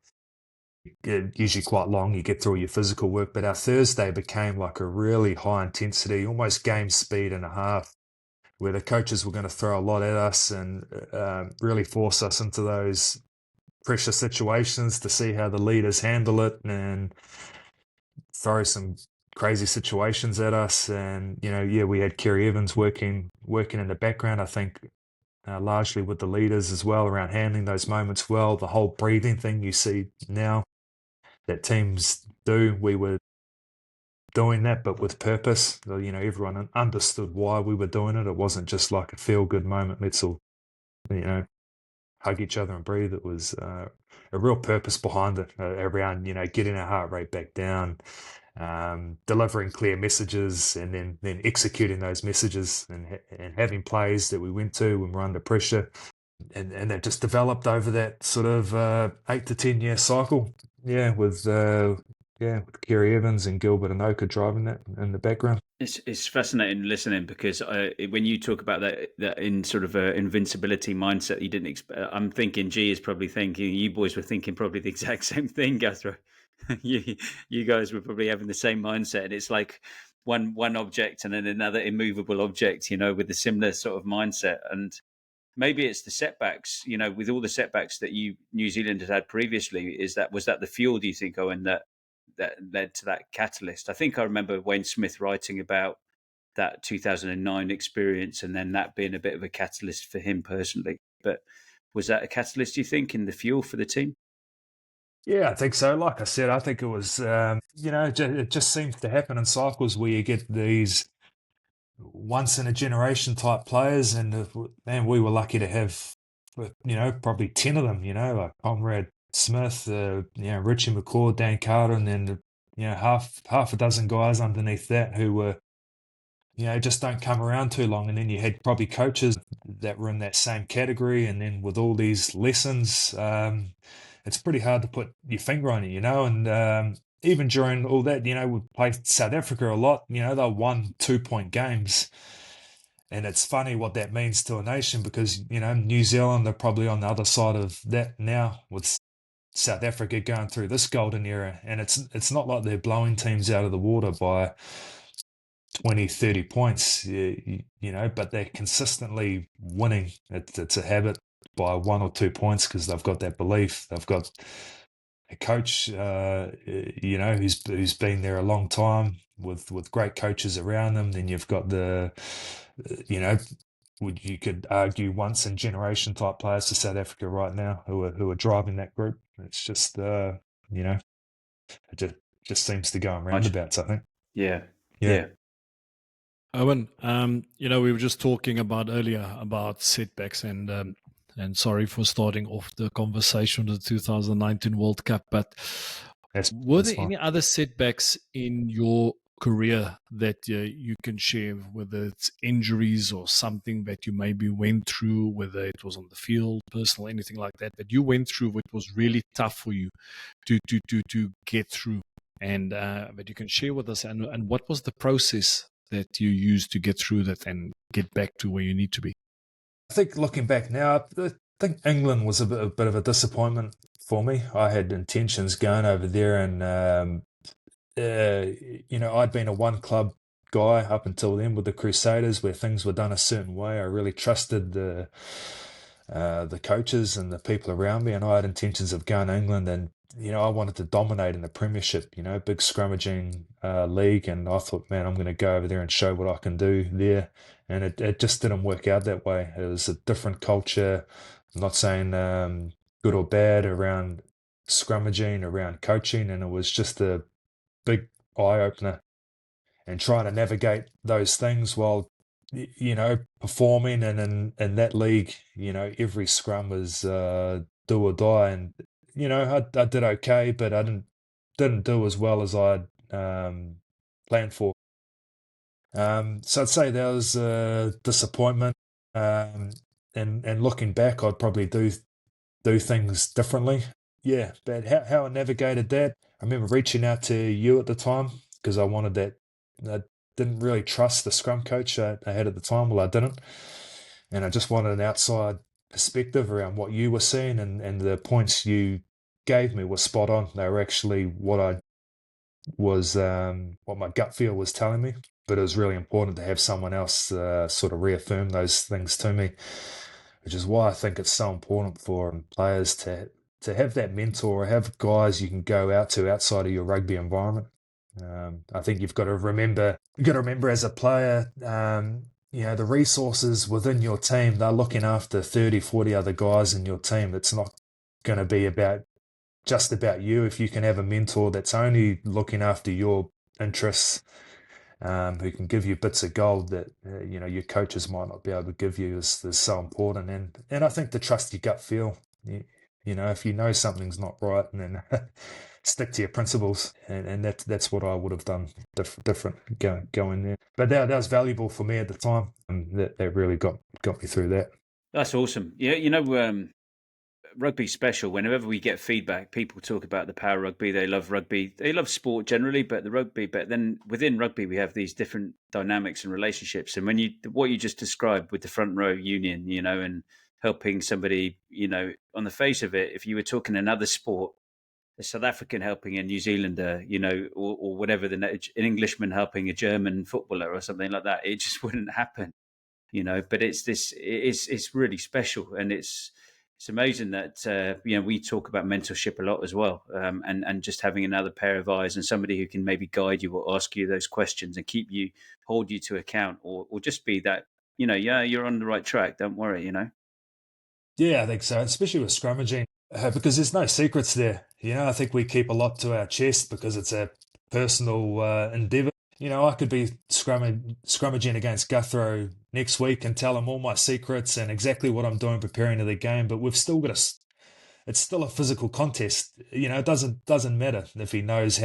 usually quite long, you get through your physical work, but our Thursday became like a really high intensity, almost game speed and a half, where the coaches were going to throw a lot at us and really force us into those pressure situations to see how the leaders handle it and throw some crazy situations at us. And we had Kerry Evans working in the background, I think largely with the leaders as well, around handling those moments well. The whole breathing thing you see now that teams do, we were doing that, but with purpose. Everyone understood why we were doing it. It wasn't just like a feel-good moment. Let's all, hug each other and breathe. It was a real purpose behind it, around, getting our heart rate back down, delivering clear messages, and then executing those messages and having plays that we went to when we're under pressure. And that just developed over that sort of 8 to 10 year cycle. With Kerry Evans and Gilbert and Oka driving that in the background. It's fascinating listening, because when you talk about that in sort of an invincibility mindset, you didn't expect. I'm thinking G is probably thinking, you boys were thinking probably the exact same thing, Guthrie. you guys were probably having the same mindset, and it's like one object and then another immovable object, with a similar sort of mindset. And maybe it's the setbacks, with all the setbacks that New Zealand has had previously. Was that the fuel, do you think, Owen, that led to that catalyst? I think I remember Wayne Smith writing about that 2009 experience, and then that being a bit of a catalyst for him personally. But was that a catalyst, do you think, in the fuel for the team? Yeah, I think so. Like I said, I think it was, it just seems to happen in cycles where you get these once in a generation type players. And man, we were lucky to have, probably 10 of them, like Conrad Smith, Richie McCaw, Dan Carter, and then, half a dozen guys underneath that who were, just don't come around too long. And then you had probably coaches that were in that same category. And then with all these lessons, it's pretty hard to put your finger on it, and even during all that, we played South Africa a lot, they won 2-point games. And it's funny what that means to a nation because, New Zealand are probably on the other side of that now with South Africa going through this golden era. And it's not like they're blowing teams out of the water by 20, 30 points, but they're consistently winning. It's a habit by 1 or 2 points because they've got that belief. They've got a coach, who's been there a long time with great coaches around them. Then you've got you could argue once in generation type players to South Africa right now who are driving that group. It's just, it just seems to go in roundabouts, I think. Yeah. Owen, we were just talking about earlier about setbacks, and sorry for starting off the conversation with the 2019 World Cup, but were there any other setbacks in your career that you can share, whether it's injuries or something that you maybe went through, whether it was on the field, personal, anything like that you went through, which was really tough for you to get through, and that you can share with us, and what was the process that you used to get through that and get back to where you need to be? I think looking back now, I think England was a bit of a disappointment for me. I had intentions going over there, and I'd been a one club guy up until then with the Crusaders, where things were done a certain way. I really trusted the coaches and the people around me, and I had intentions of going to England, and I wanted to dominate in the Premiership, big scrummaging league, and I thought, man, I'm going to go over there and show what I can do there, and it just didn't work out that way. It was a different culture. I'm not saying good or bad around scrummaging, around coaching, and it was just a big eye opener, and trying to navigate those things while performing. And in that league, every scrum was do or die, and I did okay, but I didn't do as well as I'd planned for. So I'd say that was a disappointment. And looking back, I'd probably do things differently. Yeah, but how I navigated that, I remember reaching out to you at the time because I wanted that. I didn't really trust the scrum coach I had at the time. Well, I didn't. And I just wanted an outside perspective around what you were seeing, and the points you gave me were spot on. They were actually what my gut feel was telling me. But it was really important to have someone else sort of reaffirm those things to me, which is why I think it's so important for players to have that mentor, or have guys you can go out to outside of your rugby environment. I think you've got to remember as a player, the resources within your team, they're looking after 30, 40 other guys in your team. It's not going to be just about you. If you can have a mentor that's only looking after your interests, who can give you bits of gold that your coaches might not be able to give you, is so important. And I think to trust your gut feel. If you know something's not right, and then stick to your principles, and that's what I would have done different going there. But that was valuable for me at the time, and that really got me through that. That's awesome. Yeah, rugby's special. Whenever we get feedback, people talk about the power rugby. They love rugby. They love sport generally, but the rugby. But then within rugby, we have these different dynamics and relationships. And what you just described with the front row union, and helping somebody, on the face of it, if you were talking another sport, a South African helping a New Zealander, or whatever, an Englishman helping a German footballer or something like that, it just wouldn't happen, But it's really special, and it's it's amazing that we talk about mentorship a lot as well, and just having another pair of eyes and somebody who can maybe guide you or ask you those questions and hold you to account, or just be that, yeah, you're on the right track. Don't worry. Yeah, I think so, especially with scrummaging, because there's no secrets there. I think we keep a lot to our chest because it's a personal endeavour. I could be scrummaging against Guthro next week and tell him all my secrets and exactly what I'm doing preparing to the game, but we've still got it's still a physical contest. It doesn't matter if he knows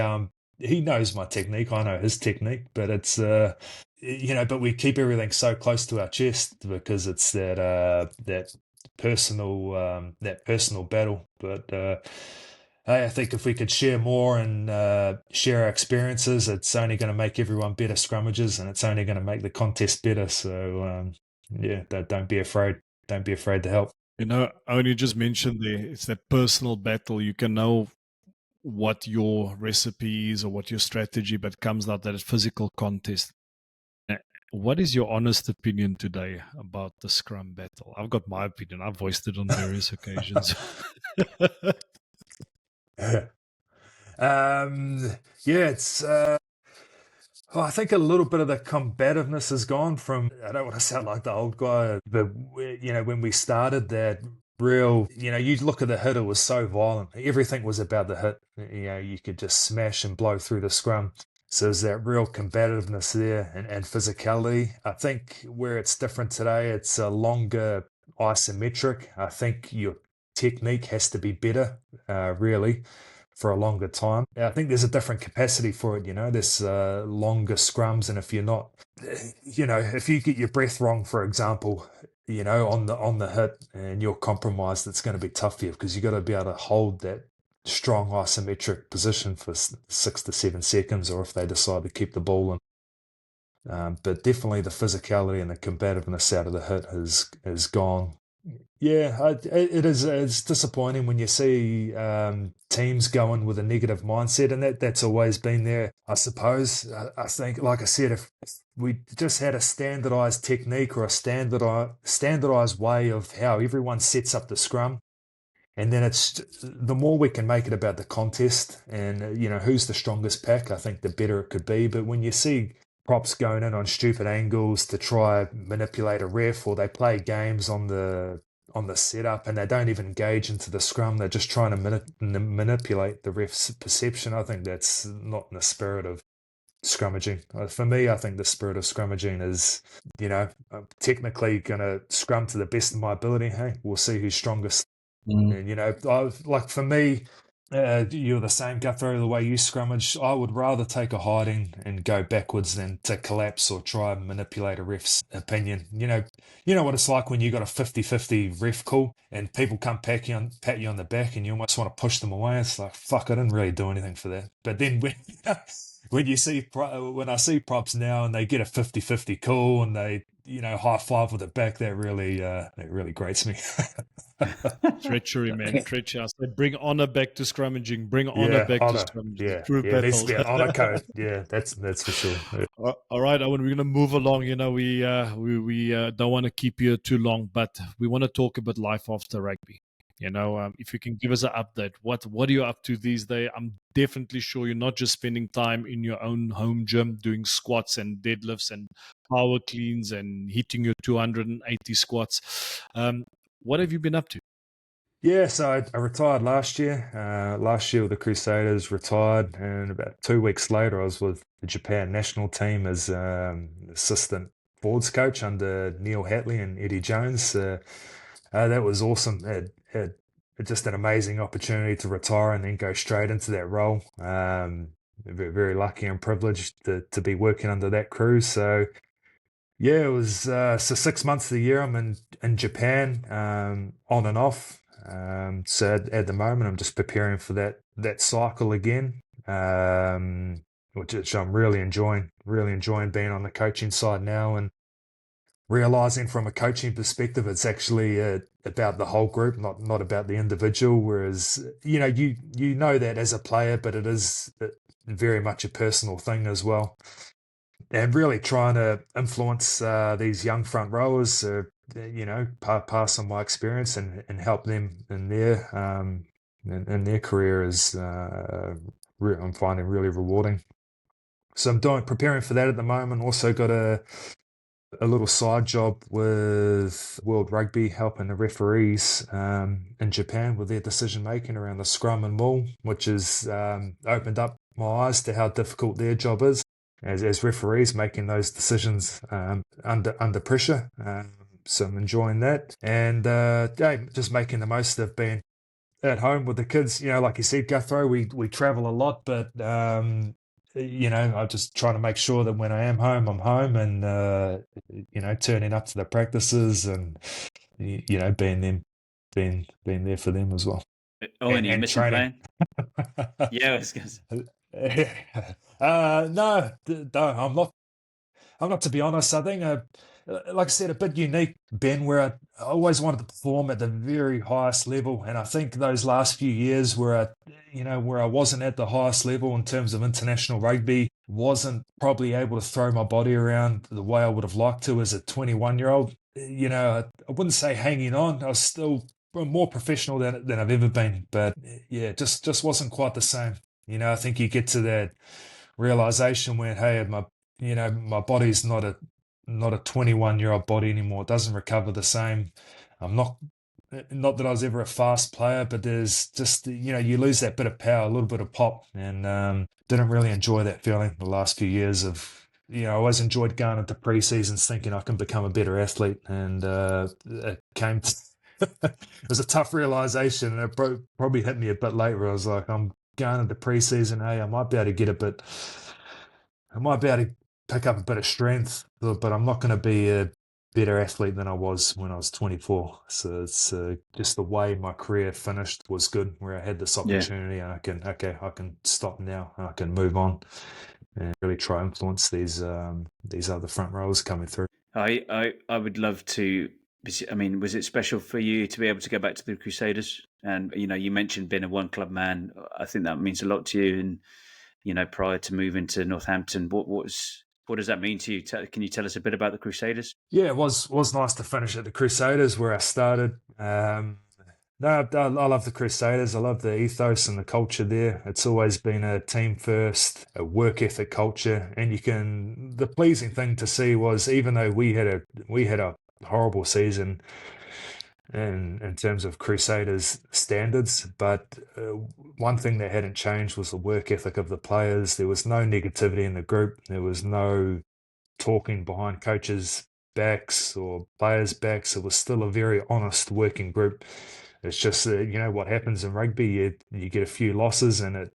he knows my technique, I know his technique, but it's but we keep everything so close to our chest because it's that personal battle. But hey, I think if we could share more and share our experiences, it's only going to make everyone better scrummagers, and it's only going to make the contest better. So yeah, don't be afraid. Don't be afraid to help. Owen, you just mentioned there, it's that personal battle. You can know what your recipe is or what your strategy, but it comes out that it's physical contest. What is your honest opinion today about the Scrum battle? I've got my opinion. I've voiced it on various occasions. Yeah, it's. I think a little bit of the combativeness has gone from. I don't want to sound like the old guy, but when we started that real, you look at the hit, it was so violent. Everything was about the hit. You could just smash and blow through the scrum. So there's that real combativeness there and physicality. I think where it's different today, it's a longer isometric. I think your technique has to be better, really, for a longer time. I think there's a different capacity for it. There's longer scrums, and if you're not, if you get your breath wrong, for example, on the hit, and you're compromised, it's going to be tough for you because you got to be able to hold that strong isometric position for 6 to 7 seconds, or if they decide to keep the ball in. But definitely the physicality and the combativeness out of the hit has gone. Yeah, it is. It's disappointing when you see teams going with a negative mindset, and that's always been there. I suppose. I think, like I said, if we just had a standardized technique or a standardized way of how everyone sets up the scrum, and then it's the more we can make it about the contest and who's the strongest pack, I think the better it could be. But when you see props going in on stupid angles to try manipulate a ref, or they play games on the setup and they don't even engage into the scrum, they're just trying to manipulate the ref's perception. I think that's not in the spirit of scrummaging. For me, I think the spirit of scrummaging is, I'm technically going to scrum to the best of my ability. Hey, we'll see who's strongest. And, like for me, you're the same, Guthro, the way you scrummage. I would rather take a hiding and go backwards than to collapse or try and manipulate a ref's opinion. You know what it's like when you got a 50-50 ref call and people come pat you on the back and you almost want to push them away. It's like, fuck, I didn't really do anything for that. But then when I see props now and they get a 50-50 call and they high five with the back, that really grates me. Treachery, man. Treachery. I say, bring honor back to scrummaging. Bring honor back to scrummaging. True there needs to be battles. an honor code. Yeah, that's for sure. Yeah. All right, Owen, we're going to move along. We don't want to keep you too long, but we want to talk about life after rugby. If you can give us an update, what are you up to these days? I'm definitely sure you're not just spending time in your own home gym doing squats and deadlifts and power cleans and hitting your 280 squats. What have you been up to? Yeah, so I retired last year. Last year with the Crusaders, retired, and about 2 weeks later, I was with the Japan national team as assistant forwards coach under Neil Hatley and Eddie Jones. That was awesome. Had just an amazing opportunity to retire and then go straight into that role. Very, very lucky and privileged to be working under that crew. So yeah, it was so 6 months of the year I'm in Japan, on and off. So at the moment I'm just preparing for that cycle again, which I'm really enjoying being on the coaching side now and realizing from a coaching perspective it's actually about the whole group, not about the individual. Whereas you know that as a player, but it is very much a personal thing as well. And really trying to influence these young front rowers, pass on my experience and help them in their career is I'm finding really rewarding. So I'm preparing for that at the moment. Also got a little side job with World Rugby, helping the referees in Japan with their decision making around the scrum and maul, which has opened up my eyes to how difficult their job is as referees making those decisions under pressure. So I'm enjoying that, and just making the most of being at home with the kids. Like you said, Guthrie, we travel a lot, but I'm just trying to make sure that when I am home, I'm home, and turning up to the practices and being there for them as well, Owen, are you and missing training. playing? Yeah, I was gonna say. No, I'm not. To be honest. I think, like I said, a bit unique, Ben, where I always wanted to perform at the very highest level, and I think those last few years where I wasn't at the highest level in terms of international rugby, wasn't probably able to throw my body around the way I would have liked to as a 21-year-old. I wouldn't say hanging on. I was still more professional than I've ever been, but yeah, just wasn't quite the same. I think you get to that realization when, hey, my body's not a 21-year-old body anymore. It doesn't recover the same. I'm not that I was ever a fast player, but there's just, you lose that bit of power, a little bit of pop, and didn't really enjoy that feeling the last few years of, I always enjoyed going into pre-seasons thinking I can become a better athlete, and it came to, it was a tough realization, and it probably hit me a bit later. I was like, I'm going into pre-season, hey, I might be able to pick up a bit of strength, but I'm not going to be a better athlete than I was when I was 24. So it's just the way my career finished was good, where I had this opportunity, and I can stop now, and I can move on and really try influence these other front rows coming through. I would love to. I mean, was it special for you to be able to go back to the Crusaders? And you mentioned being a one club man. I think that means a lot to you. And prior to moving to Northampton, what does that mean to you? Can you tell us a bit about the Crusaders? Yeah, it was nice to finish at the Crusaders where I started. No, I love the Crusaders. I love the ethos and the culture there. It's always been a team first, a work ethic culture, and the pleasing thing to see was, even though we had a horrible season in terms of Crusaders standards, but one thing that hadn't changed was the work ethic of the players. There was no negativity in the group. There was no talking behind coaches' backs or players' backs. It was still a very honest working group. It's just what happens in rugby. You get a few losses, and it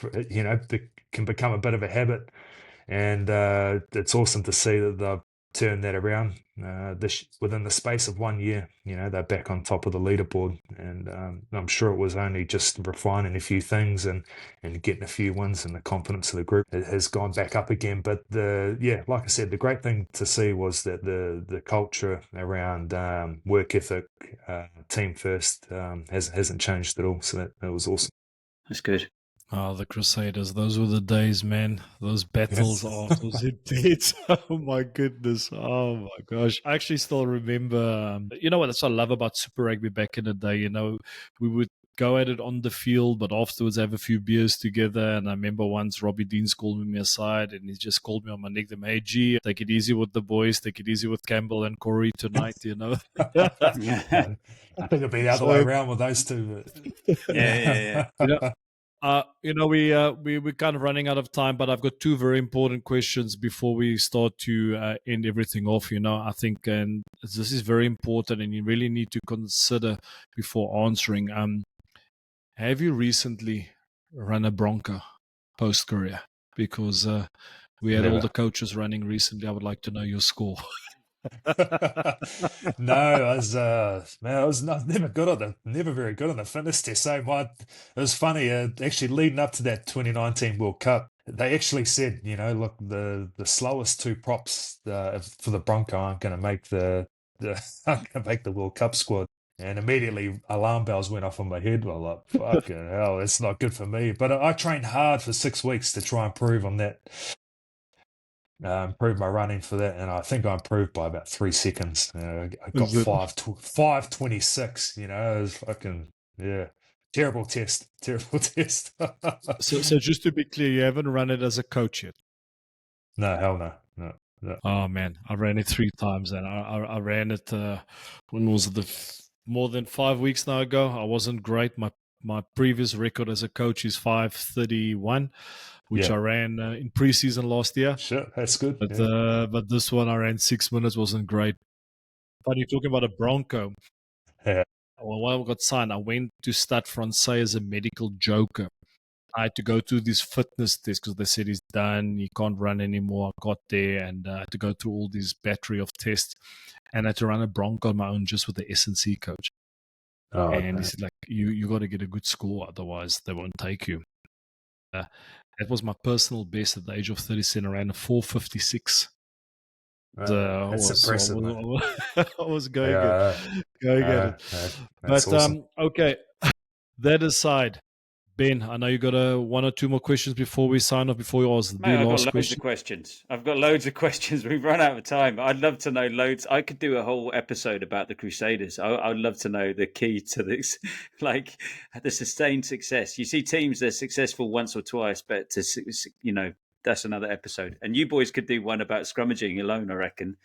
it can become a bit of a habit. And it's awesome to see that they've turned that around within the space of 1 year. They're back on top of the leaderboard, and I'm sure it was only just refining a few things and getting a few wins, and the confidence of the group has gone back up again. But like I said, the great thing to see was that the culture around work ethic, team first, hasn't changed at all. So that was awesome. That's good. Oh, the Crusaders. Those were the days, man. Those battles those intense. Oh, my goodness. Oh, my gosh. I actually still remember, what I love about Super Rugby back in the day, we would go at it on the field, but afterwards have a few beers together. And I remember once Robbie Deans called me aside, and he just called me on my nickname, hey, G, take it easy with the boys, take it easy with Campbell and Corey tonight, I think it'll be the other way around with those two. Yeah. We're kind of running out of time, but I've got two very important questions before we start to end everything off. I think, and this is very important, and you really need to consider before answering. Have you recently run a Bronco post-career? Because we had all the coaches running recently. I would like to know your score. No, I was never very good on the fitness test. So it was funny. Actually, leading up to that 2019 World Cup, they actually said, look, the slowest two props for the Bronco aren't going to make the World Cup squad. And immediately alarm bells went off on my head. Well, like, fucking hell, it's not good for me. But I trained hard for 6 weeks to try and improve on that. improved my running for that, and I think I improved by about 3 seconds. I got Is it- 5:26. It was fucking, yeah, terrible test. So just to be clear, you haven't run it as a coach yet. No, hell no, no. Oh man, I ran it 3 times, and I ran it. When was it? More than 5 weeks now ago. I wasn't great. My previous record as a coach is 5:31, which Yeah. I ran in preseason last year. Shit, that's good. But this one I ran 6 minutes, wasn't great. But you're talking about a Bronco. Yeah. Well, when I got signed, I went to Stade Francais as a medical joker. I had to go to this fitness test because they said he's done, he can't run anymore. I got there and I had to go through all this battery of tests, and I had to run a Bronco on my own just with the S&C coach. Oh, And okay. he said, like, you got to get a good score, otherwise they won't take you. That was my personal best at the age of 37. I ran a 4:56. That's impressive, man. I was going Yeah, at it. that's But awesome. okay, that aside, Ben, I know you got 1 or 2 more questions before we sign off, before you ask the Mate, I've got last loads question. of questions. I've got loads of questions. We've run out of time. I'd love to know loads. I could do a whole episode about the Crusaders. I'd love to know the key to this, like the sustained success. You see teams, they're successful once or twice, but that's another episode. And you boys could do one about scrummaging alone, I reckon.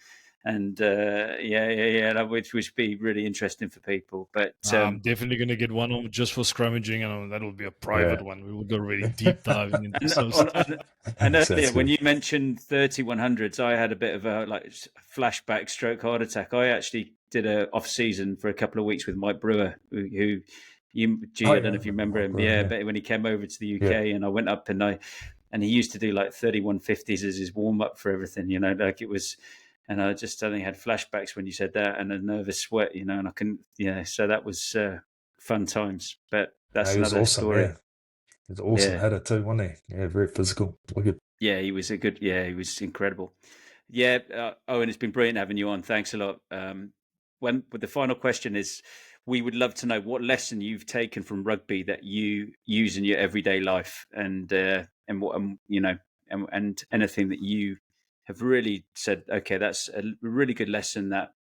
And that would be really interesting for people. But I'm definitely going to get one on just for scrummaging, and that will be a private one. We will go really deep diving into some stuff. and earlier, when you mentioned 3100s, I had a bit of a flashback stroke heart attack. I actually did a off season for a couple of weeks with Mike Brewer, who I don't know if you remember him. Brewer, but when he came over to the UK, and I went up and he used to do like 3150s as his warm up for everything, like it was. And I just suddenly had flashbacks when you said that, and a nervous sweat, and I couldn't, so that was fun times. But that's another awesome, story. Yeah. He was an awesome header too, wasn't he? Yeah, very physical. Look at. Yeah, he was he was incredible. Yeah, Owen, it's been brilliant having you on. Thanks a lot. But the final question is, we would love to know what lesson you've taken from rugby that you use in your everyday life, and what and anything that you have really said, okay, that's a really good lesson that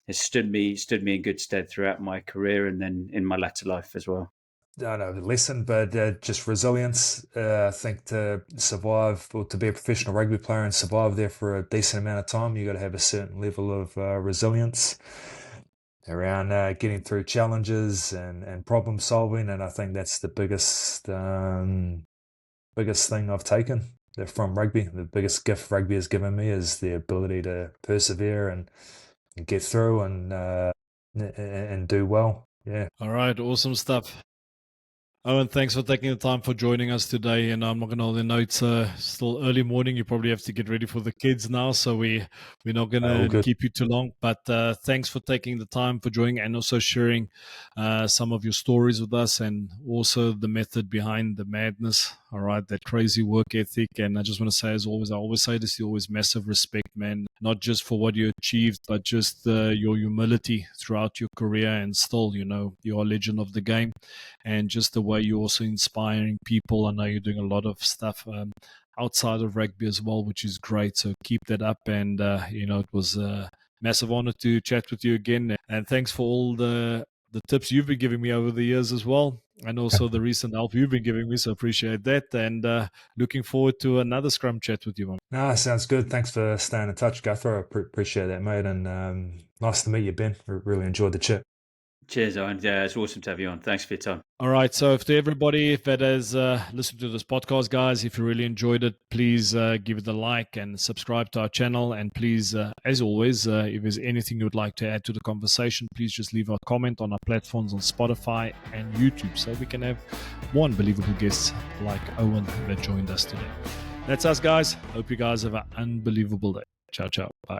has stood me in good stead throughout my career and then in my latter life as well. I don't know the lesson, but just resilience. I think to survive or to be a professional rugby player and survive there for a decent amount of time, you got to have a certain level of resilience around getting through challenges and problem solving. And I think that's the biggest thing I've taken from rugby. The biggest gift rugby has given me is the ability to persevere and get through and do well. Yeah. All right, awesome stuff. Owen, thanks for taking the time for joining us today. And I'm not going to hold the notes. Still early morning. You probably have to get ready for the kids now, so we're not going to keep you too long. But thanks for taking the time for joining and also sharing some of your stories with us, and also the method behind the madness. All right, that crazy work ethic. And I just want to say, as always, I always say this: you always massive respect, man. Not just for what you achieved, but just your humility throughout your career, and still, you're a legend of the game, and just the way you're also inspiring people. I know you're doing a lot of stuff outside of rugby as well, which is great. So keep that up. And, it was a massive honor to chat with you again. And thanks for all the tips you've been giving me over the years as well, and also the recent help you've been giving me. So appreciate that. And looking forward to another Scrum chat with you, man. No, sounds good. Thanks for staying in touch, Guthrie. I appreciate that, mate. And nice to meet you, Ben. Really enjoyed the chat. Cheers, Owen. Yeah, it's awesome to have you on. Thanks for your time. All right. So to everybody that has listened to this podcast, guys, if you really enjoyed it, please give it a like and subscribe to our channel. And please, as always, if there's anything you would like to add to the conversation, please just leave a comment on our platforms on Spotify and YouTube, so we can have more unbelievable guests like Owen that joined us today. That's us, guys. Hope you guys have an unbelievable day. Ciao, ciao. Bye.